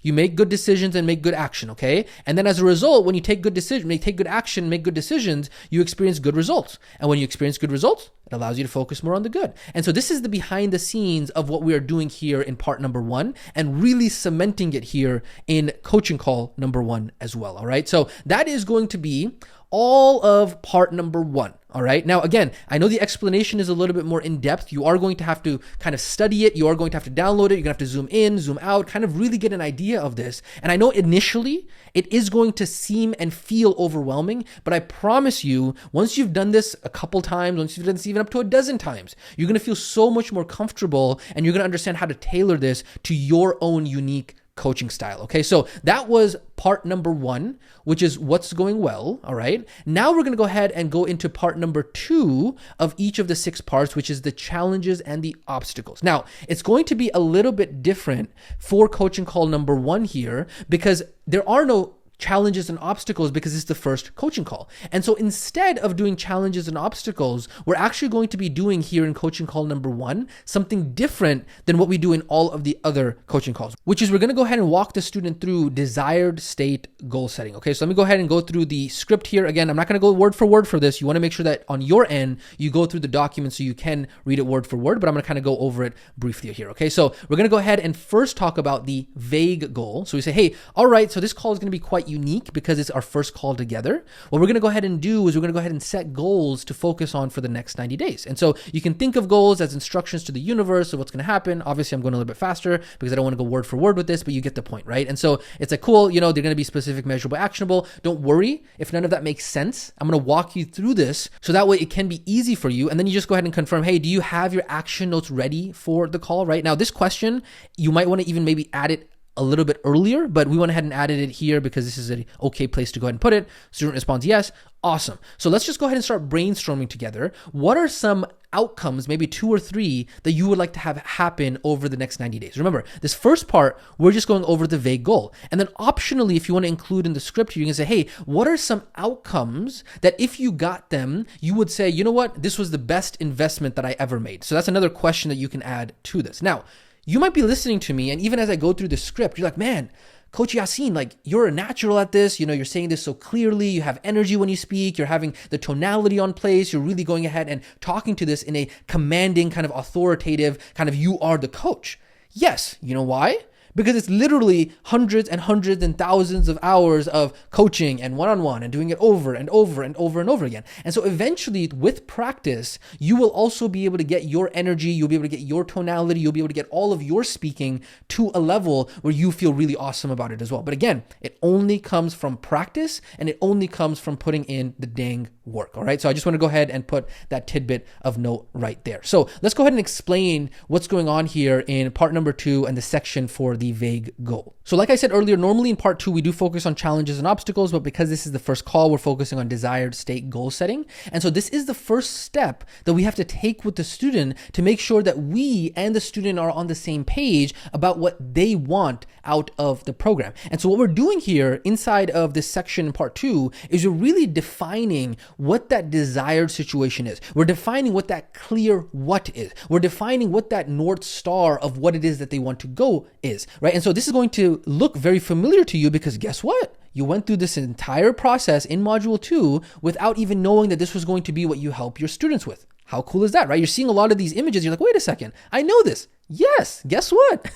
you make good decisions and make good action, okay? And then as a result, when you take good decisions, take good action, make good decisions, you experience good results. And when you experience good results, it allows you to focus more on the good. And so this is the behind the scenes of what we are doing here in part number 1 and really cementing it here in coaching call number 1 as well, all right? So that is going to be all of part number 1. All right. Now, again, I know the explanation is a little bit more in depth. You are going to have to kind of study it. You are going to have to download it. You're going to have to zoom in, zoom out, kind of really get an idea of this. And I know initially it is going to seem and feel overwhelming, but I promise you, once you've done this a couple times, once you've done this even up to a dozen times, you're going to feel so much more comfortable and you're going to understand how to tailor this to your own unique coaching style. Okay, so that was part number 1, which is what's going well. All right, now we're going to go ahead and go into part number 2 of each of the 6 parts, which is the challenges and the obstacles. Now, it's going to be a little bit different for coaching call number 1 here because there are no challenges and obstacles because it's the first coaching call. And so instead of doing challenges and obstacles, we're actually going to be doing here in coaching call number 1, something different than what we do in all of the other coaching calls, which is we're going to go ahead and walk the student through desired state goal setting. Okay, so let me go ahead and go through the script here. Again, I'm not going to go word for word for this. You want to make sure that on your end, you go through the document so you can read it word for word, but I'm going to kind of go over it briefly here. Okay, so we're going to go ahead and first talk about the vague goal. So we say, hey, all right, so this call is going to be quite unique because it's our first call together. What we're going to go ahead and do is we're going to go ahead and set goals to focus on for the next 90 days. And so you can think of goals as instructions to the universe of what's going to happen. Obviously, I'm going a little bit faster because I don't want to go word for word with this, but you get the point, right? And so it's like, cool, they're going to be specific, measurable, actionable. Don't worry if none of that makes sense. I'm going to walk you through this so that way it can be easy for you. And then you just go ahead and confirm, hey, do you have your action notes ready for the call right now? This question, you might want to even maybe add it a little bit earlier, but we went ahead and added it here because this is an okay place to go ahead and put it. Student responds yes. Awesome. So let's just go ahead and start brainstorming together. What are some outcomes, maybe 2 or 3, that you would like to have happen over the next 90 days? Remember, this first part, we're just going over the vague goal. And then optionally, if you want to include in the script, you can say, hey, what are some outcomes that if you got them, you would say, you know what, this was the best investment that I ever made. So that's another question that you can add to this. Now, you might be listening to me, and even as I go through the script, you're like, man, Coach Yasin, like, you're a natural at this. You're saying this so clearly. You have energy when you speak. You're having the tonality on place. You're really going ahead and talking to this in a commanding, kind of authoritative, kind of you are the coach. Yes. You know why? Because it's literally hundreds and hundreds and thousands of hours of coaching and one-on-one and doing it over and over and over and over again. And so eventually with practice, you will also be able to get your energy, you'll be able to get your tonality, you'll be able to get all of your speaking to a level where you feel really awesome about it as well. But again, it only comes from practice and it only comes from putting in the dang work. All right. So I just want to go ahead and put that tidbit of note right there. So let's go ahead and explain what's going on here in part number 2 and the section for the vague goal. So like I said earlier, normally in part 2, we do focus on challenges and obstacles, but because this is the first call, we're focusing on desired state goal setting. And so this is the first step that we have to take with the student to make sure that we and the student are on the same page about what they want out of the program. And so what we're doing here inside of this section in part 2 is we're really defining what that desired situation is. We're defining what that clear what is. We're defining what that North Star of what it is that they want to go is, right? And so this is going to look very familiar to you because guess what? You went through this entire process in module 2 without even knowing that this was going to be what you help your students with. How cool is that, right? You're seeing a lot of these images. You're like, wait a second, I know this. Yes, guess what?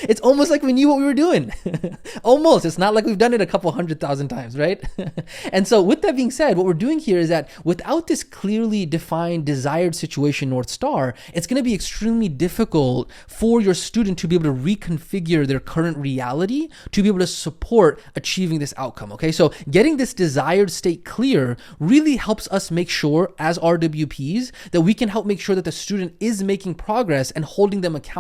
It's almost like we knew what we were doing. Almost. It's not like we've done it a couple 100,000 times, right? And so with that being said, what we're doing here is that without this clearly defined desired situation North Star, it's going to be extremely difficult for your student to be able to reconfigure their current reality to be able to support achieving this outcome, okay? So getting this desired state clear really helps us make sure as RWPs that we can help make sure that the student is making progress and holding them accountable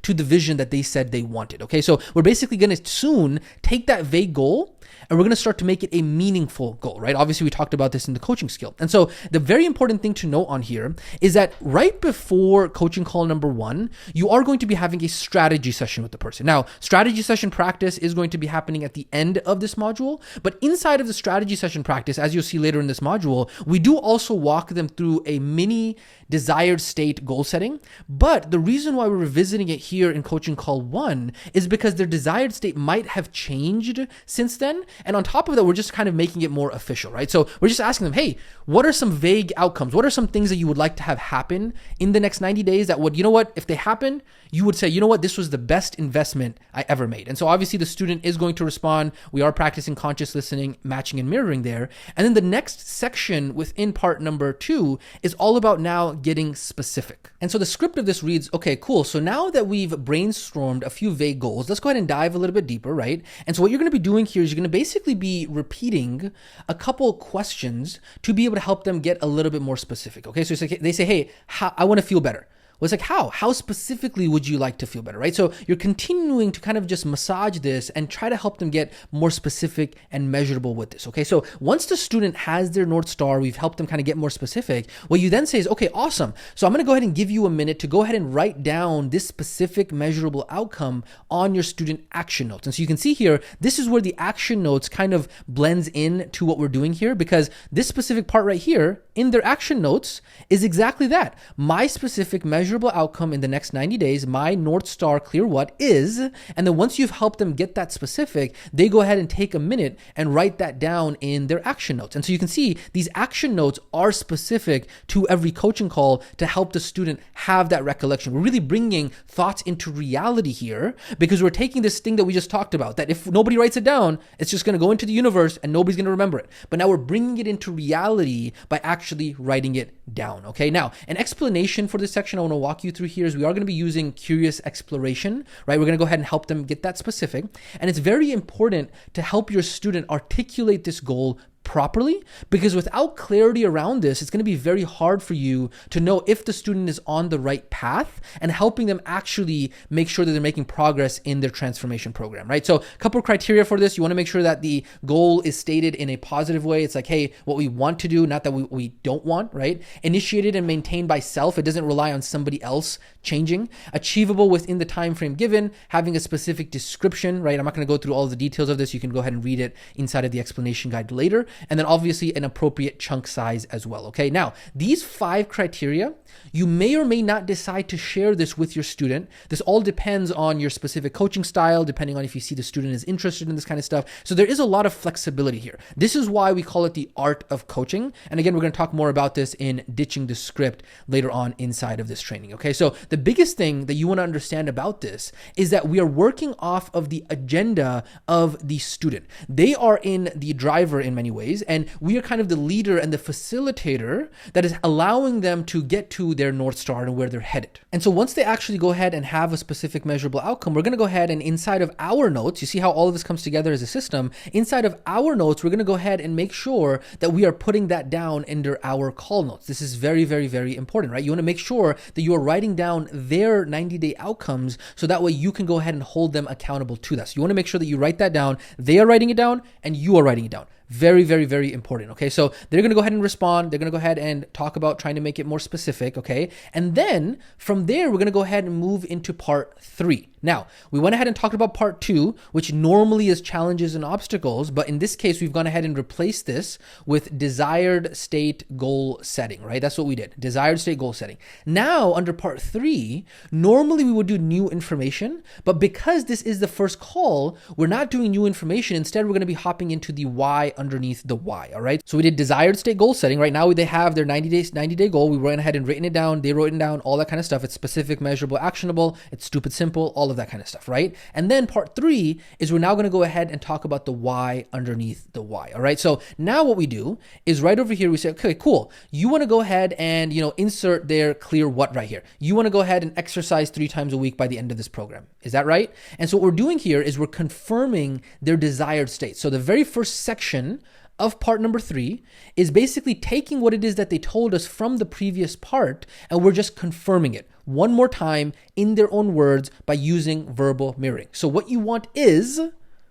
to the vision that they said they wanted. Okay, so we're basically going to soon take that vague goal and we're going to start to make it a meaningful goal, right? Obviously, we talked about this in the coaching skill. And so the very important thing to note on here is that right before coaching call number 1, you are going to be having a strategy session with the person. Now, strategy session practice is going to be happening at the end of this module, but inside of the strategy session practice, as you'll see later in this module, we do also walk them through a mini desired state goal setting. But the reason why we're revisiting it here in coaching call 1 is because their desired state might have changed since then. And on top of that, we're just kind of making it more official, right? So we're just asking them, hey, what are some vague outcomes? What are some things that you would like to have happen in the next 90 days that would, you know what, if they happen, you would say, you know what, this was the best investment I ever made. And so obviously the student is going to respond. We are practicing conscious listening, matching and mirroring there. And then the next section within part number 2 is all about now getting specific. And so the script of this reads, okay, cool. So now that we've brainstormed a few vague goals, let's go ahead and dive a little bit deeper, right? And so what you're going to be doing here is you're going to basically be repeating a couple questions to be able to help them get a little bit more specific. Okay, so they say, hey, I want to feel better. Well, it's like, how specifically would you like to feel better, right? So you're continuing to kind of just massage this and try to help them get more specific and measurable with this, okay? So once the student has their North Star, we've helped them kind of get more specific, what you then say is, okay, awesome. So I'm going to go ahead and give you a minute to go ahead and write down this specific measurable outcome on your student action notes. And so you can see here, this is where the action notes kind of blends in to what we're doing here, because this specific part right here in their action notes is exactly that. My specific measurable outcome in the next 90 days, my North Star clear what is, and then once you've helped them get that specific, they go ahead and take a minute and write that down in their action notes. And so you can see these action notes are specific to every coaching call to help the student have that recollection. We're really bringing thoughts into reality here because we're taking this thing that we just talked about, that if nobody writes it down, it's just going to go into the universe and nobody's going to remember it. But now we're bringing it into reality by actually writing it down. Okay. Now, an explanation for this section I want to walk you through here is we are going to be using curious exploration, right? We're going to go ahead and help them get that specific. And it's very important to help your student articulate this goal properly, because without clarity around this, it's going to be very hard for you to know if the student is on the right path and helping them actually make sure that they're making progress in their transformation program, right? So a couple of criteria for this. You want to make sure that the goal is stated in a positive way. It's like, hey, what we want to do, not that we don't want, right? Initiated and maintained by self. It doesn't rely on somebody else changing. Achievable within the time frame given, having a specific description, right? I'm not going to go through all the details of this. You can go ahead and read it inside of the explanation guide later. And then obviously an appropriate chunk size as well. Okay. Now, these 5 criteria, you may or may not decide to share this with your student. This all depends on your specific coaching style, depending on if you see the student is interested in this kind of stuff. So there is a lot of flexibility here. This is why we call it the art of coaching. And again, we're going to talk more about this in ditching the script later on inside of this training. Okay. So the biggest thing that you want to understand about this is that we are working off of the agenda of the student. They are in the driver in many ways, and we are kind of the leader and the facilitator that is allowing them to get to their North Star and where they're headed. And so once they actually go ahead and have a specific measurable outcome, we're going to go ahead and inside of our notes, you see how all of this comes together as a system. Inside of our notes, we're going to go ahead and make sure that we are putting that down under our call notes. This is very, very, very important, right? You want to make sure that you are writing down their 90-day outcomes so that way you can go ahead and hold them accountable to that. So you want to make sure that you write that down. They are writing it down and you are writing it down. Very, very, very important. Okay. So they're going to go ahead and respond. They're going to go ahead and talk about trying to make it more specific. Okay. And then from there, we're going to go ahead and move into part 3. Now, we went ahead and talked about part 2, which normally is challenges and obstacles. But in this case, we've gone ahead and replaced this with desired state goal setting, right? That's what we did. Desired state goal setting. Now, under part 3, normally we would do new information. But because this is the first call, we're not doing new information. Instead, we're going to be hopping into the why underneath the why. All right. So we did desired state goal setting. Right now, they have their 90-day goal. We went ahead and written it down. They wrote it down, all that kind of stuff. It's specific, measurable, actionable. It's stupid simple, all of that kind of stuff, right? And then part 3 is we're now going to go ahead and talk about the why underneath the why. All right. So now what we do is right over here, we say, okay, cool. You want to go ahead and, insert their clear what right here. You want to go ahead and exercise 3 times a week by the end of this program. Is that right? And so what we're doing here is we're confirming their desired state. So the very first section of part number 3 is basically taking what it is that they told us from the previous part, and we're just confirming it one more time in their own words by using verbal mirroring. So what you want is,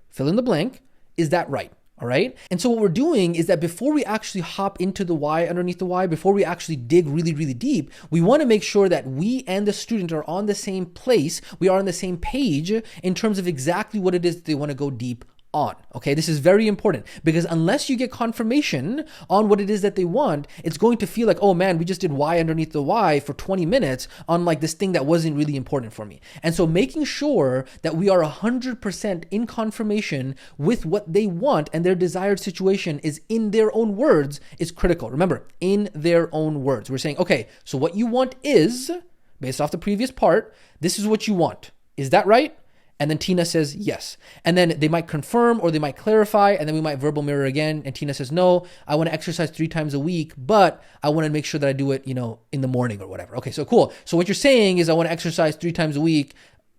fill in the blank, is that right? All right. And so what we're doing is that before we actually hop into the why underneath the why, before we actually dig really, really deep, we want to make sure that we and the student are on the same place. We are on the same page in terms of exactly what it is that they want to go deep on. Okay, this is very important because unless you get confirmation on what it is that they want, it's going to feel like, oh man, we just did why underneath the why for 20 minutes on like this thing that wasn't really important for me. And so making sure that we are 100% in confirmation with what they want and their desired situation is in their own words is critical. Remember, in their own words. We're saying, okay, so what you want is, based off the previous part, this is what you want. Is that right? And then Tina says yes. And then they might confirm or they might clarify, and then we might verbal mirror again. And Tina says, no, I want to exercise 3 times a week, but I want to make sure that I do it, in the morning or whatever. Okay, so cool. So what you're saying is I want to exercise 3 times a week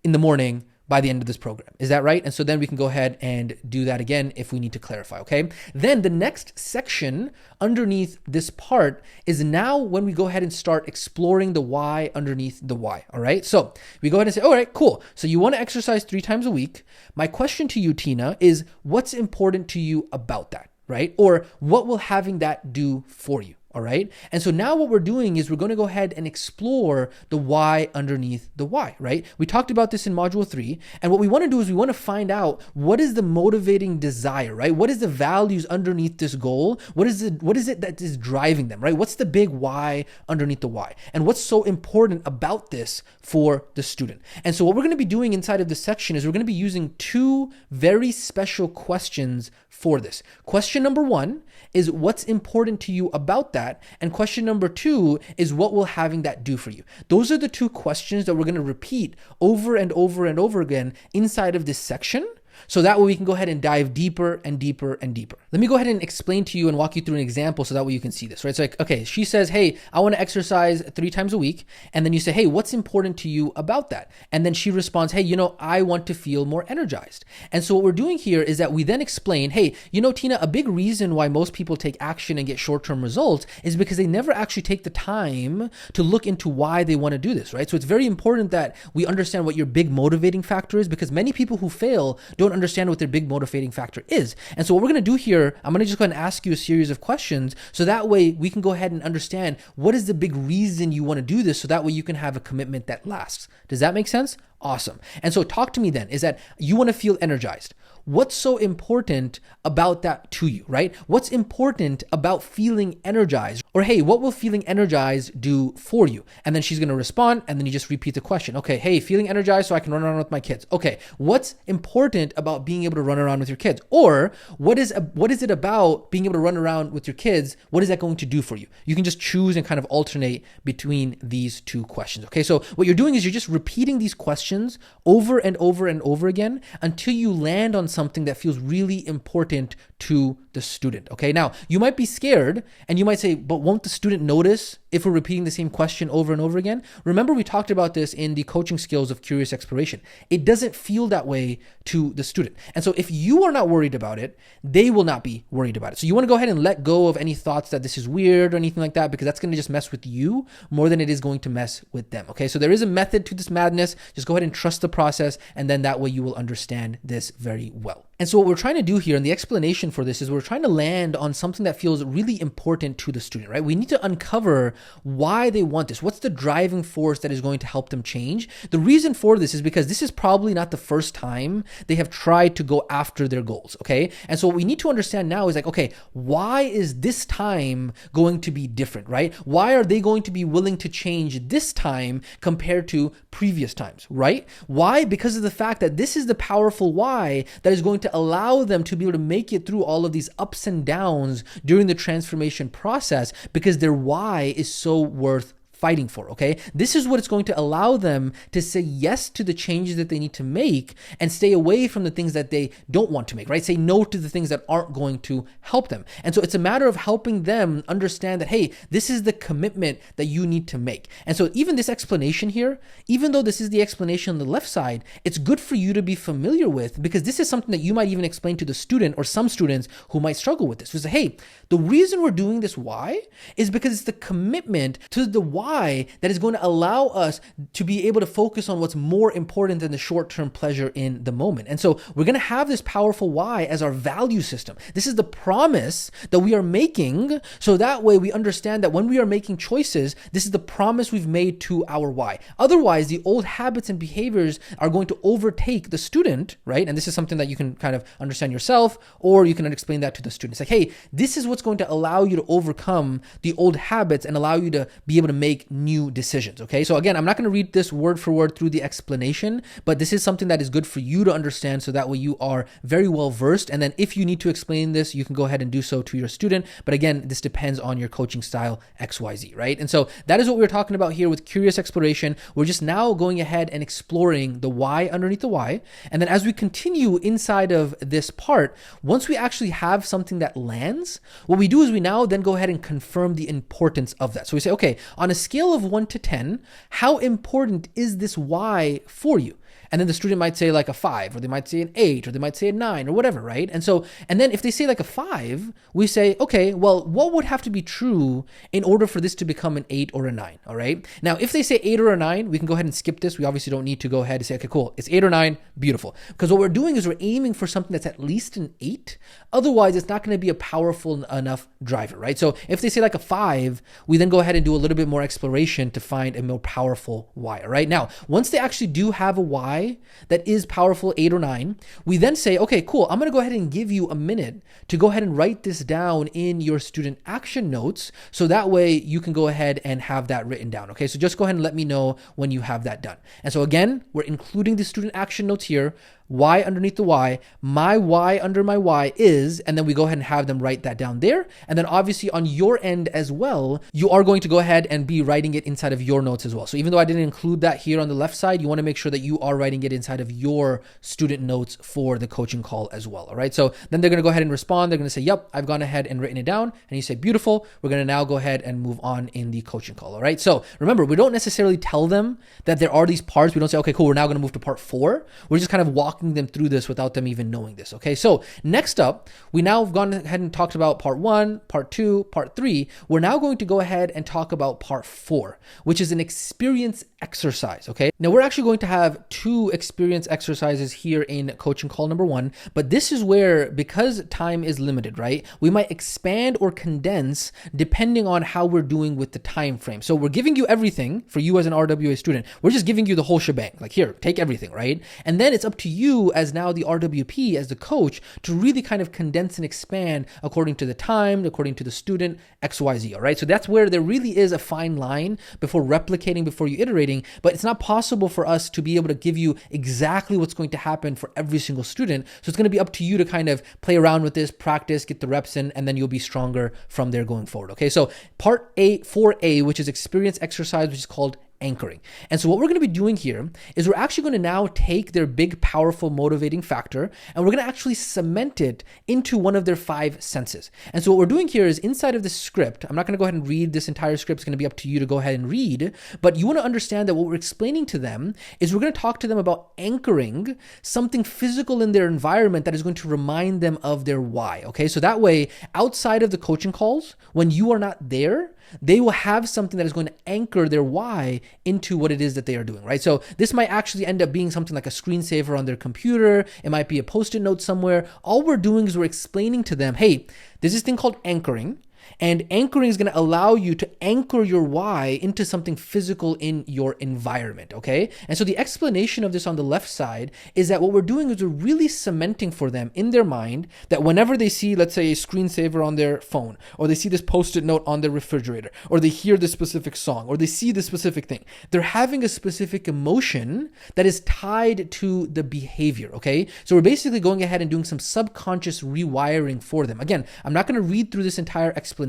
in the morning by the end of this program. Is that right? And so then we can go ahead and do that again if we need to clarify, okay? Then the next section underneath this part is now when we go ahead and start exploring the why underneath the why, all right? So we go ahead and say, all right, cool. So you want to exercise 3 times a week. My question to you, Tina, is what's important to you about that, right? Or what will having that do for you? All right. And so now what we're doing is we're going to go ahead and explore the why underneath the why, right? We talked about this in module 3. And what we want to do is we want to find out what is the motivating desire, right? What is the values underneath this goal? What is it that is driving them, right? What's the big why underneath the why? And what's so important about this for the student? And so what we're going to be doing inside of this section is we're going to be using 2 very special questions for this. Question number 1 is what's important to you about that? And question number 2 is what will having that do for you? Those are the 2 questions that we're going to repeat over and over and over again inside of this section So that way we can go ahead and dive deeper and deeper and deeper. Let me go ahead and explain to you and walk you through an example so that way you can see this, right? It's like, okay, she says, hey, I want to exercise 3 times a week. And then you say, hey, what's important to you about that? And then she responds, hey, I want to feel more energized. And so what we're doing here is that we then explain, hey, Tina, a big reason why most people take action and get short-term results is because they never actually take the time to look into why they want to do this, right? So it's very important that we understand what your big motivating factor is, because many people who fail don't understand what their big motivating factor is. And so what we're going to do here, I'm going to just go ahead and ask you a series of questions so that way we can go ahead and understand what is the big reason you want to do this, so that way you can have a commitment that lasts. Does that make sense? Awesome. And so talk to me then, is that you want to feel energized. What's so important about that to you, right? What's important about feeling energized? Or hey, what will feeling energized do for you? And then she's going to respond, and then you just repeat the question. Okay, hey, feeling energized so I can run around with my kids. Okay, what's important about being able to run around with your kids? Or what is it about being able to run around with your kids? What is that going to do for you? You can just choose and kind of alternate between these two questions. Okay, so what you're doing is you're just repeating these questions over and over and over again until you land on something that feels really important to the student. Okay, now you might be scared and you might say, but won't the student notice if we're repeating the same question over and over again? Remember, we talked about this in the coaching skills of curious exploration. It doesn't feel that way to the student. And so if you are not worried about it, they will not be worried about it. So you want to go ahead and let go of any thoughts that this is weird or anything like that, because that's going to just mess with you more than it is going to mess with them. Okay, so there is a method to this madness. Just go ahead and trust the process, and then that way you will understand this very well. And so what we're trying to do here, and the explanation for this, is we're trying to land on something that feels really important to the student, right? We need to uncover why they want this. What's the driving force that is going to help them change? The reason for this is because this is probably not the first time they have tried to go after their goals, okay? And so what we need to understand now is like, okay, why is this time going to be different, right? Why are they going to be willing to change this time compared to previous times, right? Why? Because of the fact that this is the powerful why that is going to allow them to be able to make it through all of these ups and downs during the transformation process, because their why is so worth fighting for, okay? This is what it's going to allow them to say yes to the changes that they need to make and stay away from the things that they don't want to make, right? Say no to the things that aren't going to help them. And so it's a matter of helping them understand that, hey, this is the commitment that you need to make. And so even this explanation here, even though this is the explanation on the left side, it's good for you to be familiar with, because this is something that you might even explain to the student or some students who might struggle with this. So say, hey, the reason we're doing this why is because it's the commitment to the why that is going to allow us to be able to focus on what's more important than the short-term pleasure in the moment. And so we're going to have this powerful why as our value system. This is the promise that we are making, so that way we understand that when we are making choices, this is the promise we've made to our why. Otherwise, the old habits and behaviors are going to overtake the student, right? And this is something that you can kind of understand yourself, or you can explain that to the student. It's like, hey, this is what's going to allow you to overcome the old habits and allow you to be able to make new decisions, okay? So again, I'm not going to read this word for word through the explanation, but this is something that is good for you to understand, so that way you are very well versed. And then if you need to explain this, you can go ahead and do so to your student. But again, this depends on your coaching style XYZ, right? And so that is what we're talking about here with curious exploration. We're just now going ahead and exploring the why underneath the why. And then as we continue inside of this part, once we actually have something that lands, what we do is we now then go ahead and confirm the importance of that. So we say, okay, on a scale of 1 to 10, how important is this why for you? And then the student might say like a 5, or they might say an 8, or they might say a 9, or whatever, right? And so, and then if they say like a 5, we say, okay, well, what would have to be true in order for this to become an 8 or a 9, all right? Now, if they say 8 or a 9, we can go ahead and skip this. We obviously don't need to go ahead and say, okay, cool, it's 8 or 9, beautiful. Because what we're doing is we're aiming for something that's at least an 8. Otherwise, it's not going to be a powerful enough driver, right? So if they say like a 5, we then go ahead and do a little bit more exploration to find a more powerful why, all right? Now, once they actually do have a why that is powerful, 8 or 9, we then say, okay, cool, I'm going to go ahead and give you a minute to go ahead and write this down in your student action notes, so that way you can go ahead and have that written down, okay? So just go ahead and let me know when you have that done. And so again, we're including the student action notes here. Y underneath the Y, my Y under my Y is, and then we go ahead and have them write that down there. And then obviously on your end as well, you are going to go ahead and be writing it inside of your notes as well. So even though I didn't include that here on the left side, you want to make sure that you are writing it inside of your student notes for the coaching call as well. All right. So then they're going to go ahead and respond. They're going to say, yep, I've gone ahead and written it down. And you say, beautiful. We're going to now go ahead and move on in the coaching call. All right. So remember, we don't necessarily tell them that there are these parts. We don't say, okay, cool, we're now going to move to part 4. We're just kind of walking them through this without them even knowing this. Okay. So next up, we now have gone ahead and talked about part 1, part 2, part 3. We're now going to go ahead and talk about part 4, which is an experience exercise. Okay. Now we're actually going to have 2 experience exercises here in coaching call number 1, but this is where, because time is limited, right, we might expand or condense depending on how we're doing with the time frame. So we're giving you everything for you as an RWA student. We're just giving you the whole shebang. Like, here, take everything, right? And then it's up to you as now the RWP, as the coach, to really kind of condense and expand according to the time, according to the student, XYZ, all right? So that's where there really is a fine line before replicating, before you iterating, but it's not possible for us to be able to give you exactly what's going to happen for every single student. So it's going to be up to you to kind of play around with this, practice, get the reps in, and then you'll be stronger from there going forward. Okay, so part 4A, which is experience exercise, which is called anchoring. And so what we're going to be doing here is we're actually going to now take their big, powerful, motivating factor, and we're going to actually cement it into one of their 5 senses. And so what we're doing here is inside of the script, I'm not going to go ahead and read this entire script. It's going to be up to you to go ahead and read, but you want to understand that what we're explaining to them is we're going to talk to them about anchoring something physical in their environment that is going to remind them of their why. Okay, so that way, outside of the coaching calls, when you are not there, they will have something that is going to anchor their why into what it is that they are doing, right? So this might actually end up being something like a screensaver on their computer. It might be a post-it note somewhere. All we're doing is we're explaining to them, hey, there's this thing called anchoring. And anchoring is going to allow you to anchor your why into something physical in your environment, okay? And so the explanation of this on the left side is that what we're doing is we're really cementing for them in their mind that whenever they see, let's say, a screensaver on their phone, or they see this post-it note on their refrigerator, or they hear this specific song, or they see this specific thing, they're having a specific emotion that is tied to the behavior, okay? So we're basically going ahead and doing some subconscious rewiring for them. Again, I'm not going to read through this entire explanation,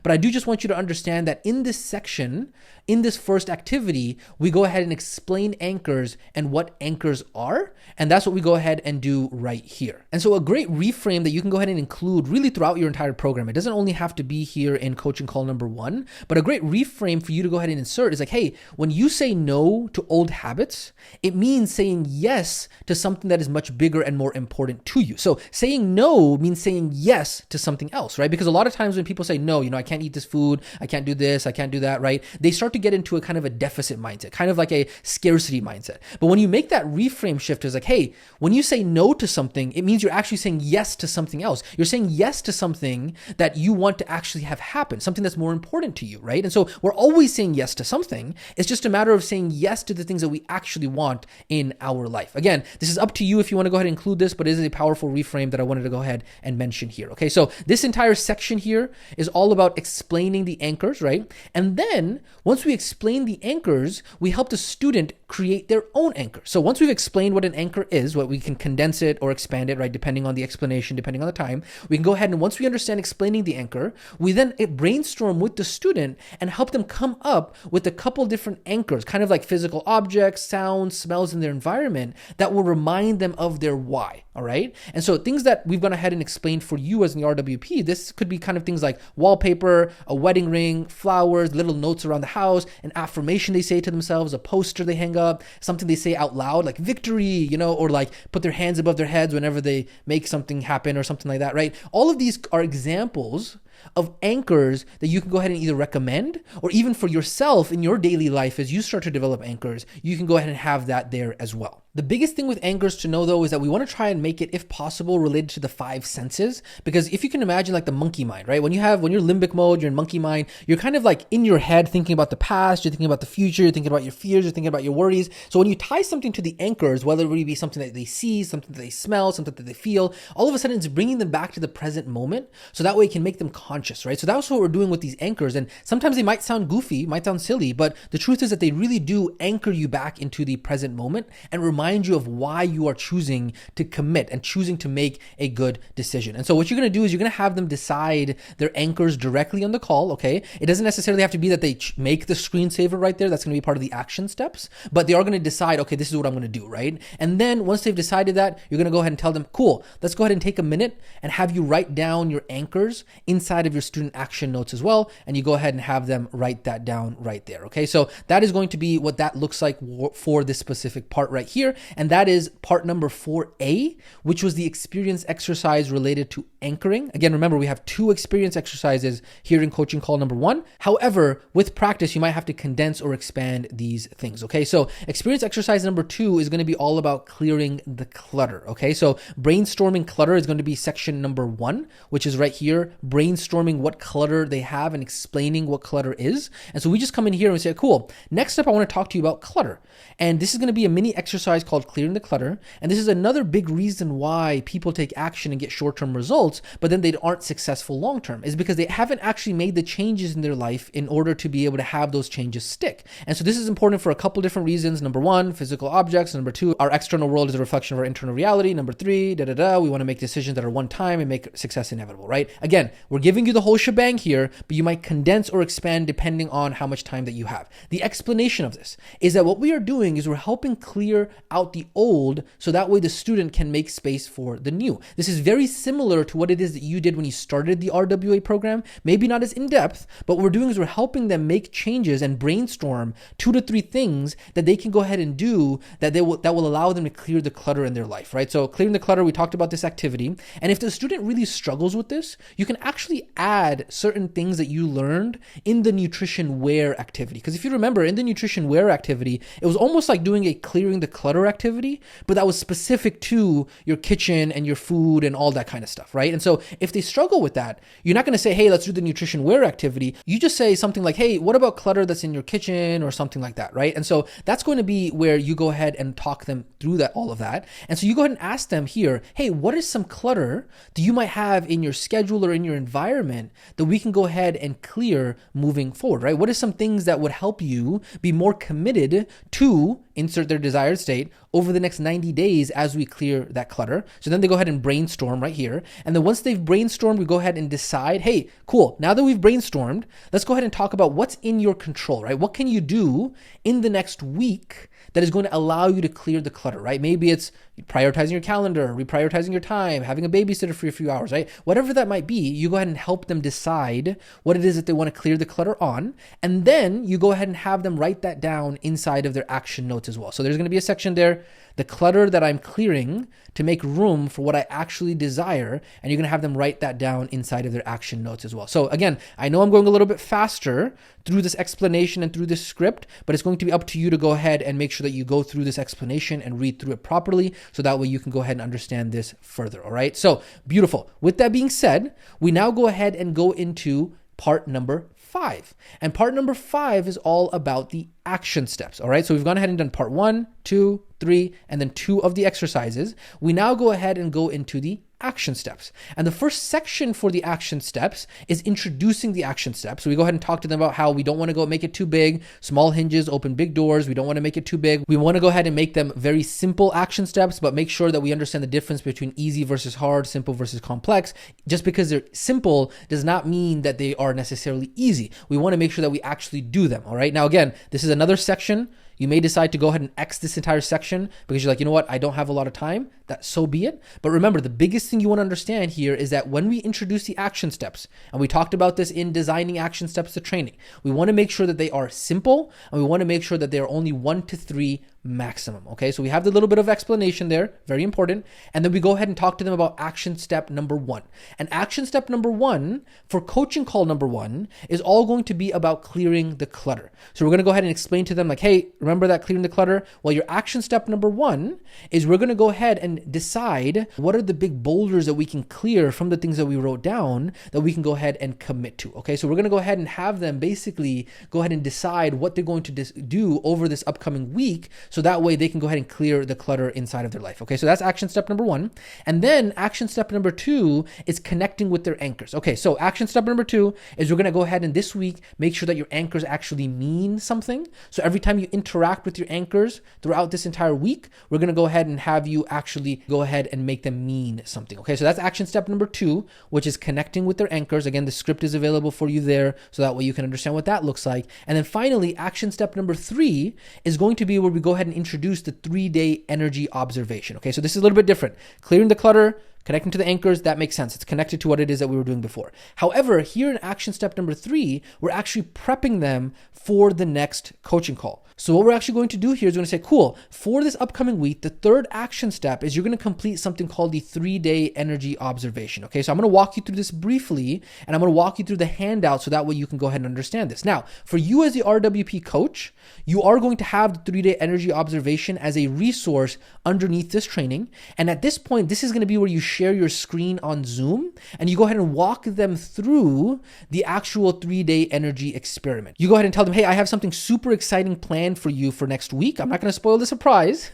but I do just want you to understand that in this section, in this first activity, we go ahead and explain anchors and what anchors are. And that's what we go ahead and do right here. And so a great reframe that you can go ahead and include really throughout your entire program. It doesn't only have to be here in coaching call number 1, but a great reframe for you to go ahead and insert is like, hey, when you say no to old habits, it means saying yes to something that is much bigger and more important to you. So saying no means saying yes to something else, right? Because a lot of times when people say no, I can't eat this food, I can't do this, I can't do that, right? They start to get into a kind of a deficit mindset, kind of like a scarcity mindset. But when you make that reframe shift, it's like, hey, when you say no to something, it means you're actually saying yes to something else. You're saying yes to something that you want to actually have happen, something that's more important to you, right? And so we're always saying yes to something. It's just a matter of saying yes to the things that we actually want in our life. Again, this is up to you if you want to go ahead and include this, but it is a powerful reframe that I wanted to go ahead and mention here. Okay, so this entire section here is all about explaining the anchors, right? And then once we explain the anchors, we help the student create their own anchor. So once we've explained what an anchor is, what we can condense it or expand it, right? Depending on the explanation, depending on the time, we can go ahead and once we understand explaining the anchor, we then brainstorm with the student and help them come up with a couple different anchors, kind of like physical objects, sounds, smells in their environment that will remind them of their why. All right. And so things that we've gone ahead and explained for you as an RWP, this could be kind of things like wallpaper, a wedding ring, flowers, little notes around the house, an affirmation they say to themselves, a poster they hang up, something they say out loud like victory, or like put their hands above their heads whenever they make something happen or something like that, right? All of these are examples of anchors that you can go ahead and either recommend or even for yourself in your daily life as you start to develop anchors, you can go ahead and have that there as well. The biggest thing with anchors to know though is that we want to try and make it, if possible, related to the 5 senses. Because if you can imagine like the monkey mind, right? When you're limbic mode, you're in monkey mind, you're kind of like in your head thinking about the past, you're thinking about the future, you're thinking about your fears, you're thinking about your worries. So when you tie something to the anchors, whether it be something that they see, something that they smell, something that they feel, all of a sudden it's bringing them back to the present moment. So that way it can make them conscious, right? So that's what we're doing with these anchors. And sometimes they might sound goofy, might sound silly, but the truth is that they really do anchor you back into the present moment and remind you of why you are choosing to commit and choosing to make a good decision. And so what you're going to do is you're going to have them decide their anchors directly on the call, okay? It doesn't necessarily have to be that they make the screensaver right there. That's going to be part of the action steps, but they are going to decide, okay, this is what I'm going to do, right? And then once they've decided that, you're going to go ahead and tell them, cool, let's go ahead and take a minute and have you write down your anchors inside of your student action notes as well. And you go ahead and have them write that down right there, okay? So that is going to be what that looks like for this specific part right here. And that is part number 4A, which was the experience exercise related to anchoring. Again, remember, we have 2 experience exercises here in coaching call number 1. However, with practice, you might have to condense or expand these things, okay? So experience exercise number 2 is going to be all about clearing the clutter, okay? So brainstorming clutter is going to be section number 1, which is right here, brainstorming what clutter they have and explaining what clutter is. And so we just come in here and we say, cool, next up, I want to talk to you about clutter. And this is going to be a mini exercise called clearing the clutter. And this is another big reason why people take action and get short-term results, but then they aren't successful long-term, is because they haven't actually made the changes in their life in order to be able to have those changes stick. And so this is important for a couple different reasons. Number 1, physical objects. Number 2, our external world is a reflection of our internal reality. Number 3, we want to make decisions that are one time and make success inevitable, right? Again, we're giving you the whole shebang here, but you might condense or expand depending on how much time that you have. The explanation of this is that what we are doing is we're helping clear out the old so that way the student can make space for the new. This is very similar to what it is that you did when you started the RWA program. Maybe not as in-depth, but what we're doing is we're helping them make changes and brainstorm 2 to 3 things that they can go ahead and do that will allow them to clear the clutter in their life, right? So clearing the clutter, we talked about this activity. And if the student really struggles with this, you can actually add certain things that you learned in the nutrition wear activity. Because if you remember, in the nutrition wear activity, it was almost like doing a clearing the clutter activity, but that was specific to your kitchen and your food and all that kind of stuff, right? And so if they struggle with that, you're not going to say, hey, let's do the nutrition wear activity. You just say something like, hey, what about clutter that's in your kitchen or something like that, right? And so that's going to be where you go ahead and talk them through that, all of that. And so you go ahead and ask them here, hey, what is some clutter that you might have in your schedule or in your environment that we can go ahead and clear moving forward, right? What are some things that would help you be more committed to insert their desired state over the next 90 days as we clear that clutter? So then they go ahead and brainstorm right here. And then once they've brainstormed, we go ahead and decide, hey, cool, now that we've brainstormed, let's go ahead and talk about what's in your control, right? What can you do in the next week that is going to allow you to clear the clutter, right? Maybe it's prioritizing your calendar, reprioritizing your time, having a babysitter for a few hours, right? Whatever that might be, you go ahead and help them decide what it is that they want to clear the clutter on. And then you go ahead and have them write that down inside of their action notes as well. So there's going to be a section there, the clutter that I'm clearing to make room for what I actually desire. And you're going to have them write that down inside of their action notes as well. So again, I know I'm going a little bit faster through this explanation and through this script, but it's going to be up to you to go ahead and make sure that you go through this explanation and read through it properly. So that way you can go ahead and understand this further. All right. So beautiful. With that being said, we now go ahead and go into part number 5. And part number 5 is all about the action steps. All right. So we've gone ahead and done part 1, 2, 3, and then 2 of the exercises. We now go ahead and go into the action steps. And the first section for the action steps is introducing the action steps. So we go ahead and talk to them about how we don't want to go make it too big, small hinges, open big doors. We don't want to make it too big. We want to go ahead and make them very simple action steps, but make sure that we understand the difference between easy versus hard, simple versus complex. Just because they're simple does not mean that they are necessarily easy. We want to make sure that we actually do them. All right. Now, again, this is another section. You may decide to go ahead and X this entire section because you're like, you know what, I don't have a lot of time. That so be it. But remember, the biggest thing you want to understand here is that when we introduce the action steps, and we talked about this in designing action steps to training, we want to make sure that they are simple and we want to make sure that they are only 1 to 3 maximum. Okay, so we have the little bit of explanation there, very important. And then we go ahead and talk to them about action step number 1. And action step number 1 for coaching call number 1 is all going to be about clearing the clutter. So we're going to go ahead and explain to them like, hey, remember that clearing the clutter? Well, your action step number 1 is we're going to go ahead and and decide what are the big boulders that we can clear from the things that we wrote down that we can go ahead and commit to. Okay, so we're going to go ahead and have them basically go ahead and decide what they're going to do over this upcoming week, so that way they can go ahead and clear the clutter inside of their life. Okay, so that's action step number 1. And then action step number 2 is connecting with their anchors. Okay, so action step number 2 is we're going to go ahead and this week make sure that your anchors actually mean something. So every time you interact with your anchors throughout this entire week, we're going to go ahead and have you actually go ahead and make them mean something. Okay, so that's action step number 2, which is connecting with their anchors. Again, the script is available for you there, so that way you can understand what that looks like. And then finally, action step number 3 is going to be where we go ahead and introduce the 3-day energy observation. Okay, so this is a little bit different. Clearing the clutter, connecting to the anchors, that makes sense. It's connected to what it is that we were doing before. However, here in action step number 3, we're actually prepping them for the next coaching call. So what we're actually going to do here is we're going to say, cool, for this upcoming week, the third action step is you're going to complete something called the 3-day energy observation. Okay, so I'm going to walk you through this briefly, and I'm going to walk you through the handout so that way you can go ahead and understand this. Now, for you as the RWP coach, you are going to have the 3-day energy observation as a resource underneath this training. And at this point, this is going to be where you share your screen on Zoom and you go ahead and walk them through the actual 3-day energy experiment. You go ahead and tell them, hey, I have something super exciting planned for you for next week. I'm not going to spoil the surprise,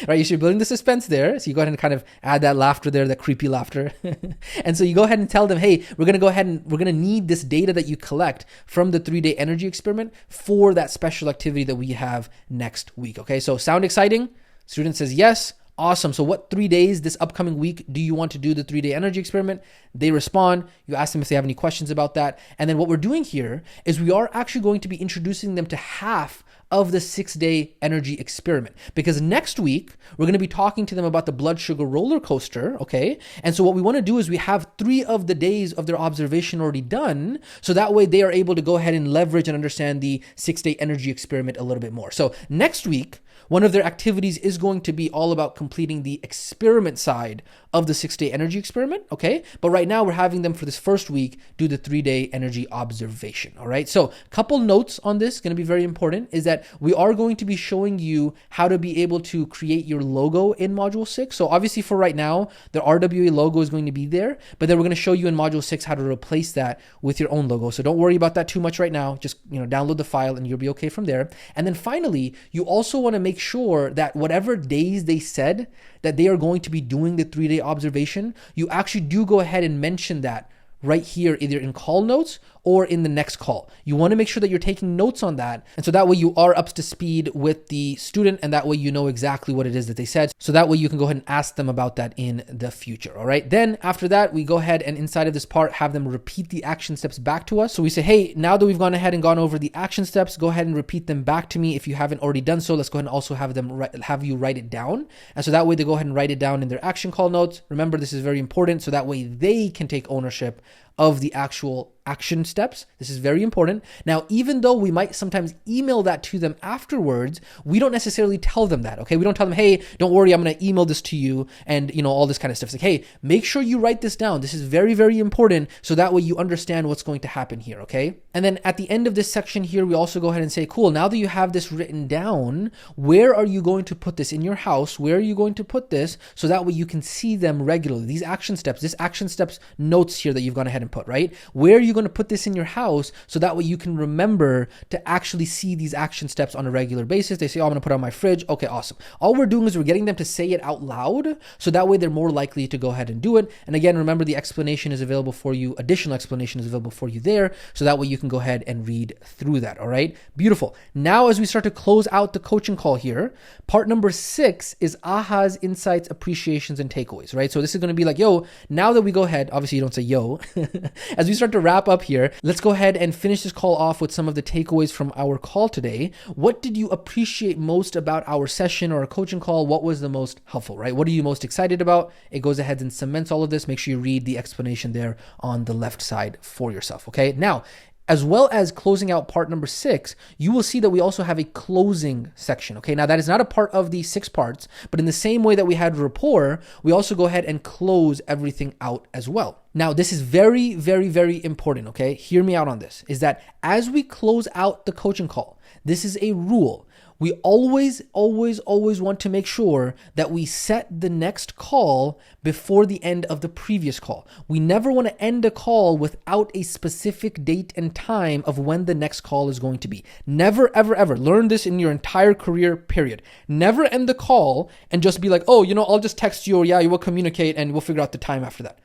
right? You're building the suspense there. So you go ahead and kind of add that laughter there, that creepy laughter. And so you go ahead and tell them, hey, we're going to go ahead and we're going to need this data that you collect from the 3-day energy experiment for that special activity that we have next week. Okay, so sound exciting? Student says yes. Awesome. So what 3 days this upcoming week do you want to do the 3-day energy experiment? They respond. You ask them if they have any questions about that. And then what we're doing here is we are actually going to be introducing them to half of the 6-day energy experiment, because next week we're going to be talking to them about the blood sugar roller coaster. Okay. And so what we want to do is we have 3 of the days of their observation already done. So that way they are able to go ahead and leverage and understand the 6-day energy experiment a little bit more. So next week, one of their activities is going to be all about completing the experiment side of the 6-day energy experiment, okay? But right now we're having them for this first week do the 3-day energy observation, all right? So a couple notes on this, going to be very important, is that we are going to be showing you how to be able to create your logo in Module 6. So obviously for right now, the RWA logo is going to be there, but then we're going to show you in Module 6 how to replace that with your own logo. So don't worry about that too much right now. Just, download the file and you'll be okay from there. And then finally, you also want to make sure that whatever days they said that they are going to be doing the 3-day observation, you actually do go ahead and mention that right here, either in call notes or in the next call. You want to make sure that you're taking notes on that. And so that way you are up to speed with the student, and that way you know exactly what it is that they said. So that way you can go ahead and ask them about that in the future. All right. Then after that, we go ahead and inside of this part, have them repeat the action steps back to us. So we say, hey, now that we've gone ahead and gone over the action steps, go ahead and repeat them back to me. If you haven't already done so, let's go ahead and also have you write it down. And so that way they go ahead and write it down in their action call notes. Remember, this is very important. So that way they can take ownership of the actual action steps. This is very important. Now, even though we might sometimes email that to them afterwards, we don't necessarily tell them that, okay? We don't tell them, hey, don't worry, I'm going to email this to you and, all this kind of stuff. It's like, hey, make sure you write this down. This is very, very important. So that way you understand what's going to happen here, okay? And then at the end of this section here, we also go ahead and say, cool, now that you have this written down, where are you going to put this in your house? Where are you going to put this? So that way you can see them regularly. These action steps, this action steps notes here that you've gone ahead and put, right? Where are you going to put this in your house so that way you can remember to actually see these action steps on a regular basis? They say, oh, I'm going to put it on my fridge. Okay, awesome. All we're doing is we're getting them to say it out loud, so that way they're more likely to go ahead and do it. And again, remember, the explanation is available for you. Additional explanation is available for you there, so that way you can go ahead and read through that. All right, beautiful. Now, as we start to close out the coaching call here, part number 6 is ahas, insights, appreciations, and takeaways, right? So this is going to be like, yo, now that we go ahead, obviously you don't say yo, as we start to wrap up here, let's go ahead and finish this call off with some of the takeaways from our call today. What did you appreciate most about our session or our coaching call? What was the most helpful, right? What are you most excited about? It goes ahead and cements all of this. Make sure you read the explanation there on the left side for yourself, okay? Now, as well as closing out part number 6, you will see that we also have a closing section, okay? Now, that is not a part of the 6 parts, but in the same way that we had rapport, we also go ahead and close everything out as well. Now, this is very, very, very important, okay? Hear me out on this, is that as we close out the coaching call, this is a rule. we always want to make sure that we set the next call before the end of the previous call. We never want to end a call without a specific date and time of when the next call is going to be. Never, ever. Learn this in your entire career, period. Never end the call and just be like, oh, I'll just text you, or yeah, you will communicate and we'll figure out the time after that.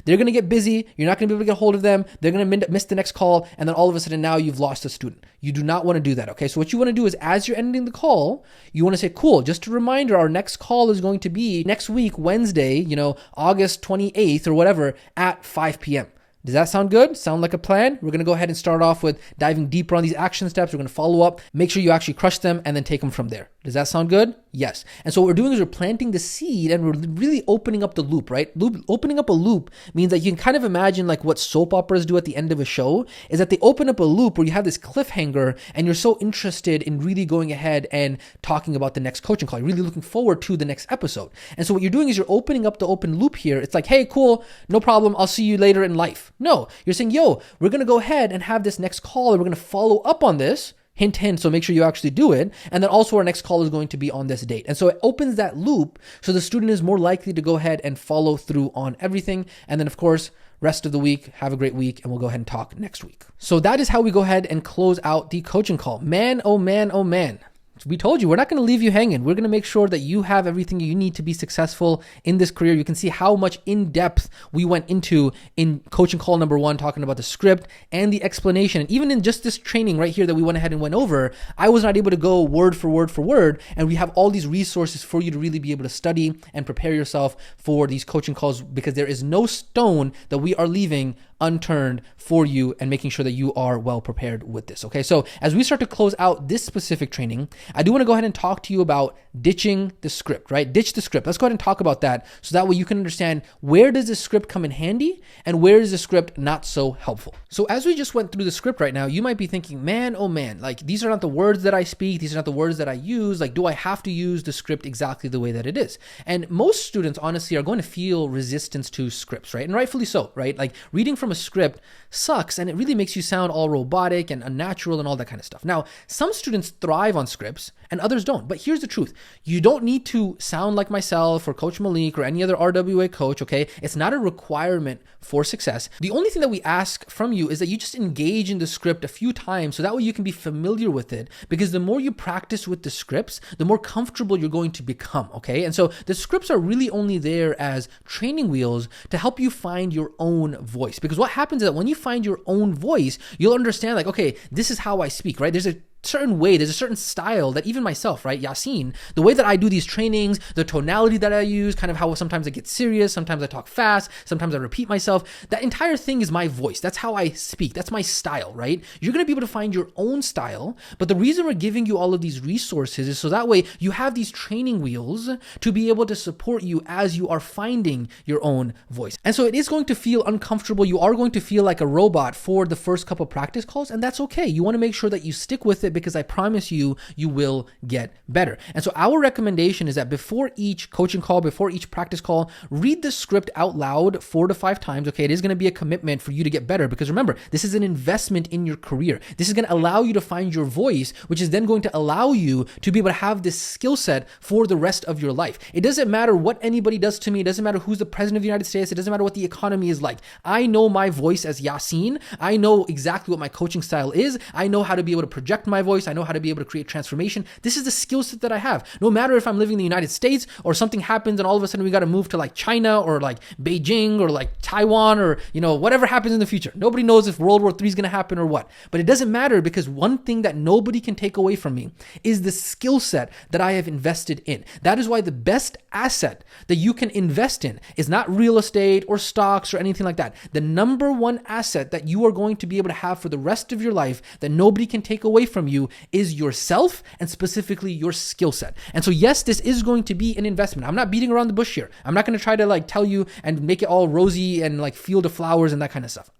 They're going to get busy. You're not going to be able to get a hold of them. They're going to miss the next call. And then all of a sudden now you've lost a student. You do not want to do that. Okay. So what you want to do is, as you're ending the call, you want to say, cool, just a reminder, our next call is going to be next week, Wednesday, August 28th or whatever at 5 p.m. Does that sound good? Sound like a plan? We're going to go ahead and start off with diving deeper on these action steps. We're going to follow up, make sure you actually crush them, and then take them from there. Does that sound good? Yes. And so what we're doing is we're planting the seed and we're really opening up the loop, right? Opening up a loop means that you can kind of imagine like what soap operas do at the end of a show, is that they open up a loop where you have this cliffhanger and you're so interested in really going ahead and talking about the next coaching call. You're really looking forward to the next episode. And so what you're doing is you're opening up the open loop here. It's like, hey, cool, no problem. I'll see you later in life. No, you're saying, yo, we're going to go ahead and have this next call and we're going to follow up on this. Hint, hint. So make sure you actually do it. And then also our next call is going to be on this date. And so it opens that loop so the student is more likely to go ahead and follow through on everything. And then of course, rest of the week, have a great week, and we'll go ahead and talk next week. So that is how we go ahead and close out the coaching call. Man, oh man, oh man. We told you, we're not going to leave you hanging. We're going to make sure that you have everything you need to be successful in this career. You can see how much in depth we went into in coaching call number 1, talking about the script and the explanation. And even in just this training right here that we went ahead and went over, I was not able to go word for word. And we have all these resources for you to really be able to study and prepare yourself for these coaching calls, because there is no stone that we are leaving unturned for you and making sure that you are well prepared with this. Okay. So as we start to close out this specific training, I do want to go ahead and talk to you about ditching the script, right? Ditch the script. Let's go ahead and talk about that. So that way you can understand, where does the script come in handy and where is the script not so helpful? So as we just went through the script right now, you might be thinking, man, oh man, like these are not the words that I speak. These are not the words that I use. Like, do I have to use the script exactly the way that it is? And most students honestly are going to feel resistance to scripts, right? And rightfully so, right? Like reading from a script sucks and it really makes you sound all robotic and unnatural and all that kind of stuff. Now, some students thrive on scripts and others don't. But here's the truth. You don't need to sound like myself or Coach Malik or any other RWA coach, okay? It's not a requirement for success. The only thing that we ask from you is that you just engage in the script a few times so that way you can be familiar with it, because the more you practice with the scripts, the more comfortable you're going to become, okay? And so the scripts are really only there as training wheels to help you find your own voice. Because what happens is that when you find your own voice, you'll understand like, okay, this is how I speak, right? There's a certain way, there's a certain style that even myself, right, Yasin, the way that I do these trainings, the tonality that I use, kind of how sometimes I get serious, sometimes I talk fast, sometimes I repeat myself, that entire thing is my voice. That's how I speak. That's my style, right? You're going to be able to find your own style, but the reason we're giving you all of these resources is so that way you have these training wheels to be able to support you as you are finding your own voice. And so it is going to feel uncomfortable. You are going to feel like a robot for the first couple practice calls, and that's okay. You want to make sure that you stick with it, because I promise you, you will get better. And so our recommendation is that before each coaching call, before each practice call, read the script out loud 4 to 5 times. Okay, it is going to be a commitment for you to get better, because remember, this is an investment in your career. This is going to allow you to find your voice, which is then going to allow you to be able to have this skill set for the rest of your life. It doesn't matter what anybody does to me. It doesn't matter who's the president of the United States. It doesn't matter what the economy is like. I know my voice as Yasin. I know exactly what my coaching style is. I know how to be able to project my voice. I know how to be able to create transformation. This is the skill set that I have. No matter if I'm living in the United States or something happens and all of a sudden we got to move to like China or like Beijing or like Taiwan or, whatever happens in the future. Nobody knows if World War III is going to happen or what. But it doesn't matter, because one thing that nobody can take away from me is the skill set that I have invested in. That is why the best asset that you can invest in is not real estate or stocks or anything like that. The number one asset that you are going to be able to have for the rest of your life that nobody can take away from you is yourself, and specifically your skill set. And so yes, this is going to be an investment. I'm not beating around the bush here. I'm not going to try to like tell you and make it all rosy and like field of flowers and that kind of stuff.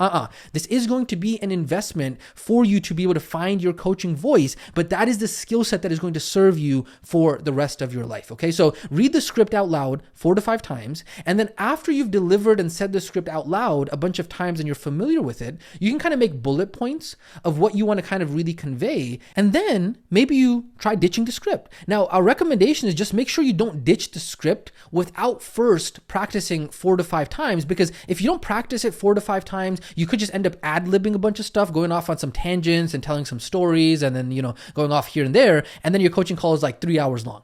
This is going to be an investment for you to be able to find your coaching voice, but that is the skill set that is going to serve you for the rest of your life. Okay, so read the script out loud 4 to 5 times, and then after you've delivered and said the script out loud a bunch of times and you're familiar with it, you can kind of make bullet points of what you want to kind of really convey quickly, and then maybe you try ditching the script. Now, our recommendation is just make sure you don't ditch the script without first practicing 4 to 5 times, because if you don't practice it 4 to 5 times, you could just end up ad-libbing a bunch of stuff, going off on some tangents and telling some stories, and then, going off here and there, and then your coaching call is like 3 hours long.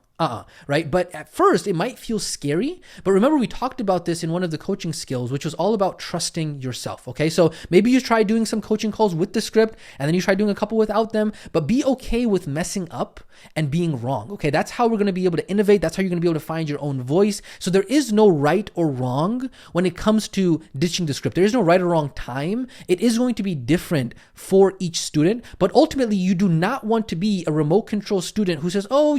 Right? But at first it might feel scary, but remember we talked about this in one of the coaching skills, which was all about trusting yourself. Okay. So maybe you try doing some coaching calls with the script and then you try doing a couple without them, but be okay with messing up and being wrong. Okay. That's how we're going to be able to innovate. That's how you're going to be able to find your own voice. So there is no right or wrong when it comes to ditching the script. There is no right or wrong time. It is going to be different for each student, but ultimately you do not want to be a remote control student who says, oh,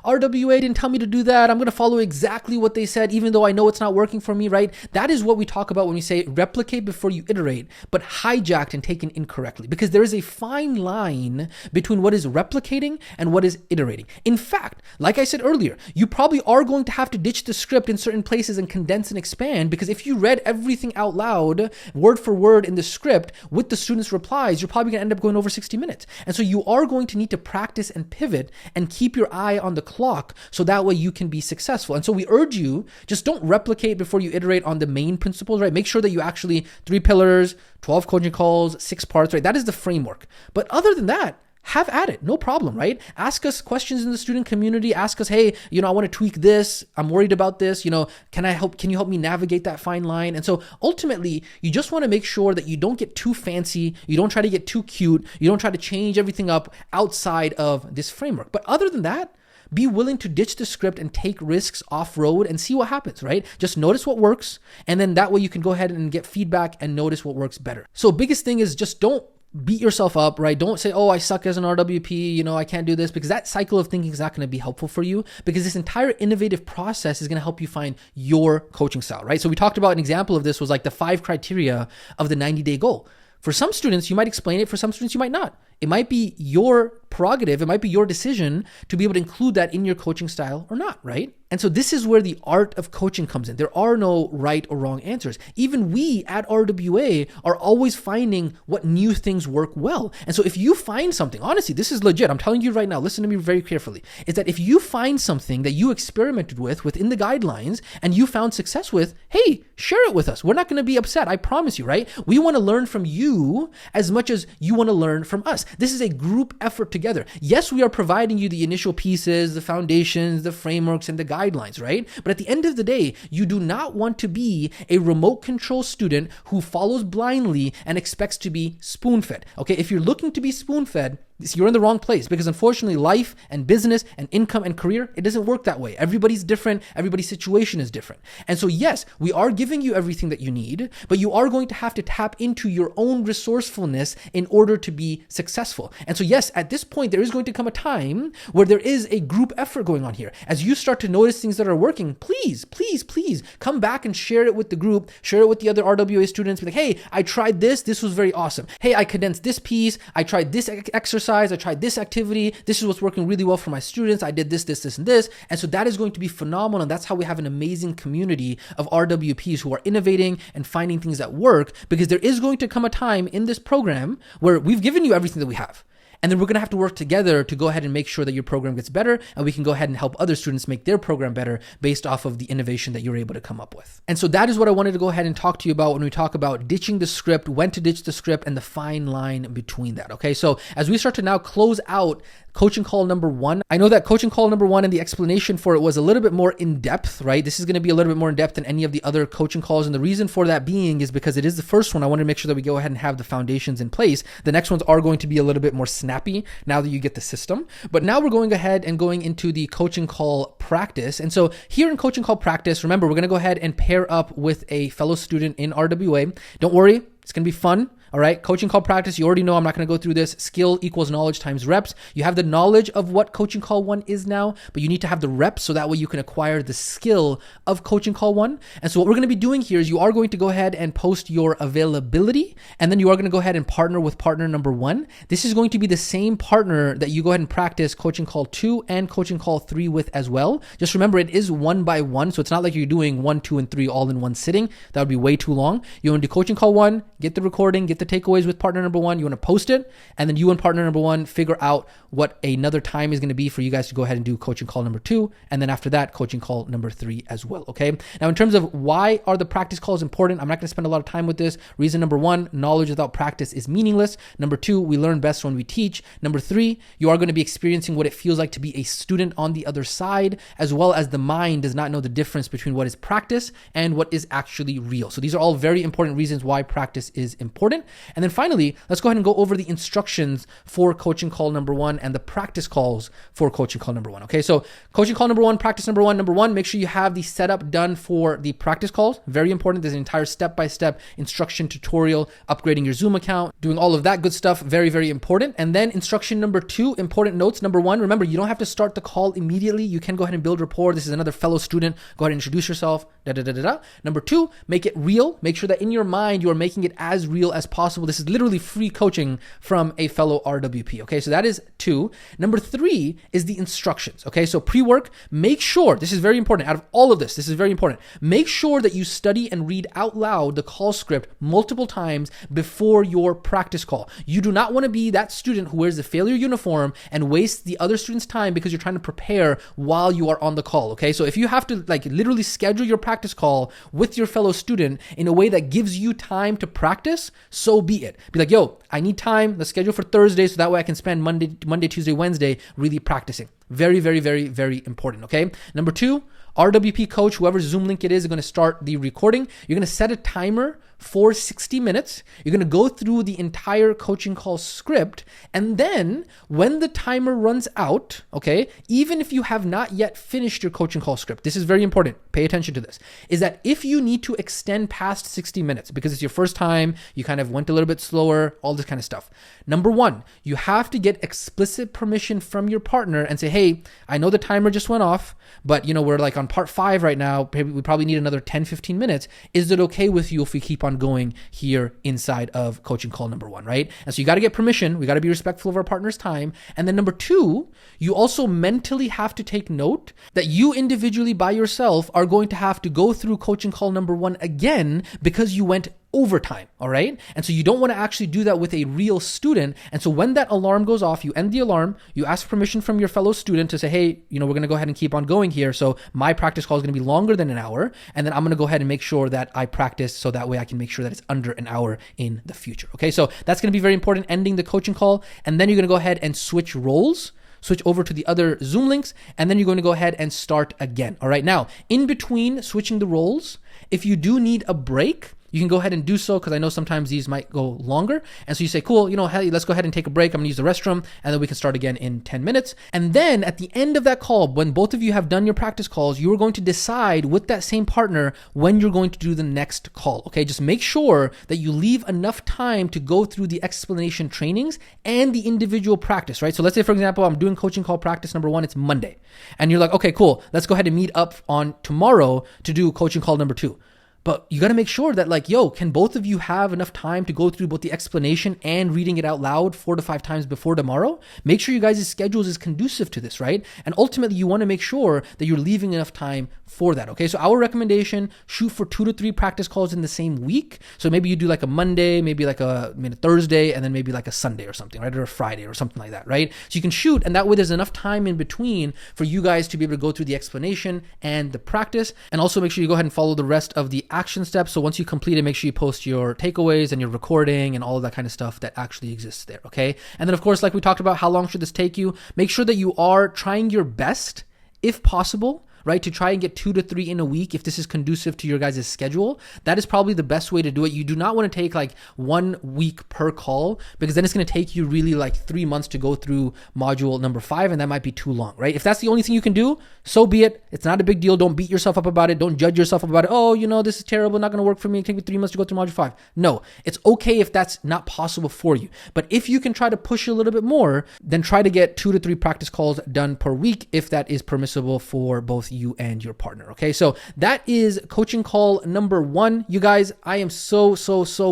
RWA didn't tell me to do that. I'm going to follow exactly what they said, even though I know it's not working for me, right? That is what we talk about when we say replicate before you iterate, but hijacked and taken incorrectly, because there is a fine line between what is replicating and what is iterating. In fact, like I said earlier, you probably are going to have to ditch the script in certain places and condense and expand, because if you read everything out loud, word for word in the script with the students' replies, you're probably going to end up going over 60 minutes. And so you are going to need to practice and pivot and keep your eye on the clock, so that way you can be successful. And so we urge you, just don't replicate before you iterate on the main principles, right? Make sure that you actually 3 pillars, 12 coaching calls, 6 parts, right? That is the framework. But other than that, have at it. No problem, right? Ask us questions in the student community. Ask us, hey, I want to tweak this. I'm worried about this. Can you help me navigate that fine line? And so ultimately, you just want to make sure that you don't get too fancy. You don't try to get too cute. You don't try to change everything up outside of this framework. But other than that, be willing to ditch the script and take risks off-road and see what happens, right? Just notice what works, and then that way you can go ahead and get feedback and notice what works better. So biggest thing is just don't beat yourself up, right? Don't say, oh, I suck as an RWP, I can't do this, because that cycle of thinking is not going to be helpful for you, because this entire innovative process is going to help you find your coaching style, right? So we talked about an example of this was like the 5 criteria of the 90-day goal. For some students, you might explain it. For some students, you might not. It might be your prerogative. It might be your decision to be able to include that in your coaching style or not, right? And so this is where the art of coaching comes in. There are no right or wrong answers. Even we at RWA are always finding what new things work well. And so if you find something, honestly, this is legit. I'm telling you right now, listen to me very carefully, is that if you find something that you experimented with within the guidelines and you found success with, hey, share it with us. We're not going to be upset. I promise you, right? We want to learn from you as much as you want to learn from us. This is a group effort together. Yes, we are providing you the initial pieces, the foundations, the frameworks, and the guidelines, right? But at the end of the day, you do not want to be a remote control student who follows blindly and expects to be spoon-fed. Okay, if you're looking to be spoon-fed, you're in the wrong place, because unfortunately life and business and income and career, it doesn't work that way. Everybody's different. Everybody's situation is different. And so yes, we are giving you everything that you need, but you are going to have to tap into your own resourcefulness in order to be successful. And so yes, at this point, there is going to come a time where there is a group effort going on here. As you start to notice things that are working, please come back and share it with the group, share it with the other RWA students. Be like, hey, I tried this. This was very awesome. Hey, I condensed this piece. I tried this exercise. I tried this activity. This is what's working really well for my students. I did this, and this. And so that is going to be phenomenal. And that's how we have an amazing community of RWPs who are innovating and finding things that work, because there is going to come a time in this program where we've given you everything that we have. And then we're going to have to work together to go ahead and make sure that your program gets better, and we can go ahead and help other students make their program better based off of the innovation that you're able to come up with. And so that is what I wanted to go ahead and talk to you about when we talk about ditching the script, when to ditch the script, and the fine line between that. Okay, so as we start to now close out coaching call number 1. I know that coaching call number 1 and the explanation for it was a little bit more in depth, right? This is going to be a little bit more in depth than any of the other coaching calls. And the reason for that being is because it is the first one. I want to make sure that we go ahead and have the foundations in place. The next ones are going to be a little bit more snappy now that you get the system. But now we're going ahead and going into the coaching call practice. And so here in coaching call practice, remember, we're going to go ahead and pair up with a fellow student in RWA. Don't worry, it's going to be fun. All right, coaching call practice, you already know I'm not going to go through this. Skill equals knowledge times reps. You have the knowledge of what coaching call 1 is now, but you need to have the reps so that way you can acquire the skill of coaching call 1. And so what we're going to be doing here is you are going to go ahead and post your availability, and then you are going to go ahead and partner with partner number 1. This is going to be the same partner that you go ahead and practice coaching call 2 and coaching call 3 with as well. Just remember, it is 1 by 1, so it's not like you're doing 1, 2, and 3 all in one sitting. That would be way too long. You want to do coaching call 1, get the recording, get create the takeaways with partner number one. You want to post it, and then you and partner number one figure out what another time is going to be for you guys to go ahead and do coaching call number two. And then after that, coaching call number three as well. Okay. Now, in terms of why are the practice calls important, I'm not going to spend a lot of time with this. Reason number one, knowledge without practice is meaningless. Number two, we learn best when we teach. Number three, you are going to be experiencing what it feels like to be a student on the other side, as well as the mind does not know the difference between what is practice and what is actually real. So these are all very important reasons why practice is important. And then finally, let's go ahead and go over the instructions for coaching call number one and the practice calls for coaching call number one. Okay, so coaching call number one, practice number one. Number one, make sure you have the setup done for the practice calls. Very important. There's an entire step-by-step instruction tutorial, upgrading your Zoom account, doing all of that good stuff. Very, very important. And then instruction number two, important notes. Number one, remember, you don't have to start the call immediately. You can go ahead and build rapport. This is another fellow student. Go ahead and introduce yourself. Number two, make it real. Make sure that in your mind, you are making it as real as possible. This is literally free coaching from a fellow RWP. Okay, so that is two. Number three is the instructions. Okay, so pre-work, make sure, this is very important. Out of all of this is very important. Make sure that you study and read out loud the call script multiple times before your practice call. You do not want to be that student who wears the failure uniform and wastes the other student's time because you're trying to prepare while you are on the call. Okay, so if you have to literally schedule your practice call with your fellow student in a way that gives you time to practice, so be it. Be like, yo, I need time. Let's schedule for Thursday so that way I can spend Monday, Tuesday, Wednesday really practicing. Very, very, very, very important. Okay. Number two, RWP coach, whoever Zoom link it is going to start the recording. You're going to set a timer for 60 minutes. You're going to go through the entire coaching call script. And then when the timer runs out, okay, even if you have not yet finished your coaching call script, this is very important. Pay attention to this, is that if you need to extend past 60 minutes because it's your first time, you kind of went a little bit slower, all this kind of stuff. Number one, you have to get explicit permission from your partner and say, hey, I know the timer just went off, but we're like on part 5 right now. We probably need another 10, 15 minutes. Is it okay with you if we keep on going here inside of coaching call number one, right? And so you got to get permission. We got to be respectful of our partner's time. And then number two, you also mentally have to take note that you individually by yourself are going to have to go through coaching call number one again because you went overtime, all right? And so you don't want to actually do that with a real student. And so when that alarm goes off, you end the alarm, you ask permission from your fellow student to say, hey, we're going to go ahead and keep on going here. So my practice call is going to be longer than an hour. And then I'm going to go ahead and make sure that I practice so that way I can make sure that it's under an hour in the future. Okay, so that's going to be very important, ending the coaching call. And then you're going to go ahead and switch roles. Switch over to the other Zoom links, and then you're going to go ahead and start again. All right. Now, in between switching the roles, if you do need a break, you can go ahead and do so because I know sometimes these might go longer. And so you say, cool, hey, let's go ahead and take a break. I'm going to use the restroom, and then we can start again in 10 minutes. And then at the end of that call, when both of you have done your practice calls, you are going to decide with that same partner when you're going to do the next call. Okay, just make sure that you leave enough time to go through the explanation trainings and the individual practice, right? So let's say, for example, I'm doing coaching call practice number one. It's Monday. And you're like, okay, cool. Let's go ahead and meet up on tomorrow to do coaching call number two. But you got to make sure that can both of you have enough time to go through both the explanation and reading it out loud 4 to 5 times before tomorrow? Make sure you guys' schedules is conducive to this, right? And ultimately, you want to make sure that you're leaving enough time for that, okay? So our recommendation, shoot for 2 to 3 practice calls in the same week. So maybe you do like a Monday, maybe like a Thursday, and then maybe like a Sunday or something, right? Or a Friday or something like that, right? So you can shoot, and that way there's enough time in between for you guys to be able to go through the explanation and the practice. And also make sure you go ahead and follow the rest of the action steps. So once you complete it, make sure you post your takeaways and your recording and all of that kind of stuff that actually exists there, okay? And then of course, like we talked about, how long should this take you? Make sure that you are trying your best, if possible, right, to try and get 2 to 3 in a week if this is conducive to your guys' schedule. That is probably the best way to do it. You do not want to take 1 week per call because then it's going to take you really 3 months to go through module number 5, and that might be too long, right? If that's the only thing you can do, so be it. It's not a big deal. Don't beat yourself up about it. Don't judge yourself about it. Oh, this is terrible, not going to work for me. It take me 3 months to go through module 5. No, it's okay if that's not possible for you. But if you can try to push a little bit more, then try to get 2 to 3 practice calls done per week if that is permissible for both you and your partner. Okay, so that is coaching call number 1. You guys, I am so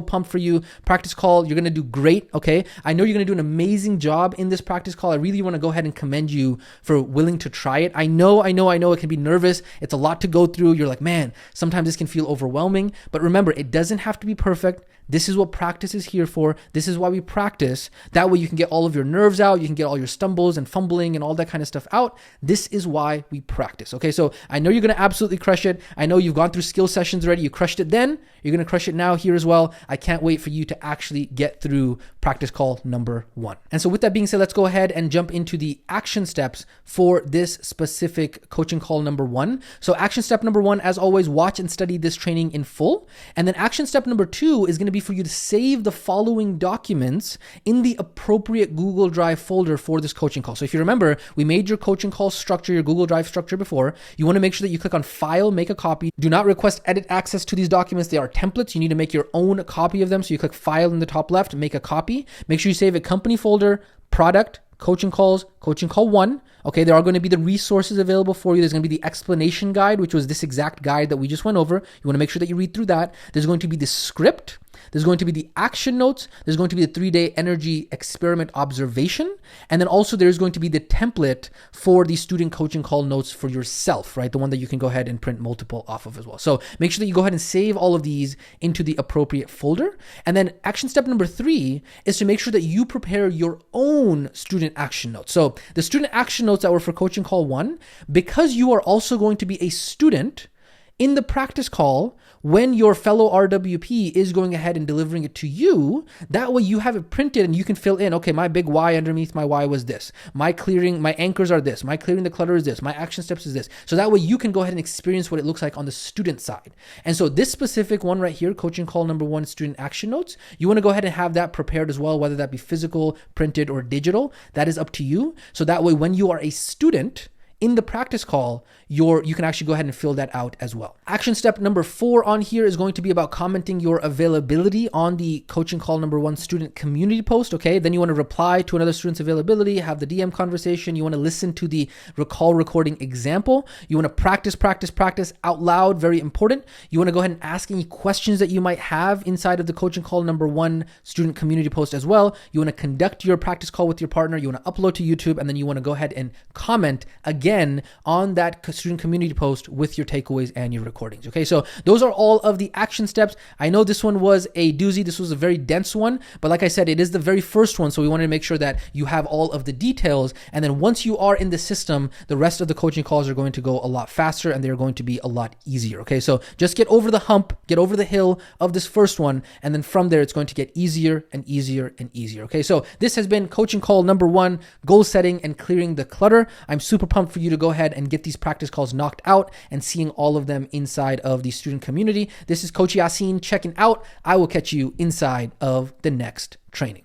pumped for you. Practice call, you're gonna do great. Okay, I know you're gonna do an amazing job in this practice call. I really want to go ahead and commend you for willing to try it. I know it can be nervous. It's a lot to go through. You're like, man, sometimes this can feel overwhelming, but remember, it doesn't have to be perfect. This is what practice is here for. This is why we practice. That way you can get all of your nerves out. You can get all your stumbles and fumbling and all that kind of stuff out. This is why we practice. Okay, so I know you're going to absolutely crush it. I know you've gone through skill sessions already. You crushed it then. You're going to crush it now here as well. I can't wait for you to actually get through practice call number 1. And so with that being said, let's go ahead and jump into the action steps for this specific coaching call number 1. So action step number 1, as always, watch and study this training in full. And then action step number 2 is going to be for you to save the following documents in the appropriate Google Drive folder for this coaching call. So if you remember, we made your coaching call structure, your Google Drive structure before. You want to make sure that you click on File, Make a Copy. Do not request edit access to these documents. They are templates. You need to make your own copy of them. So you click File in the top left, Make a Copy. Make sure you save a company folder, Product, Coaching Calls, Coaching Call 1. Okay, there are going to be the resources available for you. There's going to be the explanation guide, which was this exact guide that we just went over. You want to make sure that you read through that. There's going to be the script. There's going to be the action notes. There's going to be the 3-day energy experiment observation. And then also there's going to be the template for the student coaching call notes for yourself, right? The one that you can go ahead and print multiple off of as well. So make sure that you go ahead and save all of these into the appropriate folder. And then action step number 3 is to make sure that you prepare your own student action notes. So the student action notes that were for coaching call 1, because you are also going to be a student in the practice call, when your fellow RWP is going ahead and delivering it to you, that way you have it printed and you can fill in, okay, my big why underneath my why was this. My anchors are this. My clearing the clutter is this. My action steps is this. So that way you can go ahead and experience what it looks like on the student side. And so this specific one right here, coaching call number 1, student action notes, you want to go ahead and have that prepared as well, whether that be physical, printed, or digital. That is up to you. So that way when you are a student in the practice call, you can actually go ahead and fill that out as well. Action step number 4 on here is going to be about commenting your availability on the coaching call number 1 student community post. Okay, then you want to reply to another student's availability, have the DM conversation. You want to listen to the call recording example. You want to practice out loud. Very important. You want to go ahead and ask any questions that you might have inside of the coaching call number 1 student community post as well. You want to conduct your practice call with your partner. You want to upload to YouTube, and then you want to go ahead and comment again on that student community post with your takeaways and your recordings. Okay, so those are all of the action steps. I know this one was a doozy. This was a very dense one, but like I said, it is the very first one. So we wanted to make sure that you have all of the details. And then once you are in the system, the rest of the coaching calls are going to go a lot faster and they're going to be a lot easier. Okay, so just get over the hump, get over the hill of this first one. And then from there, it's going to get easier and easier and easier. Okay, so this has been coaching call number 1, goal setting and clearing the clutter. I'm super pumped for you to go ahead and get these practice calls knocked out and seeing all of them inside of the student community. This is Coach Yasin checking out. I will catch you inside of the next training.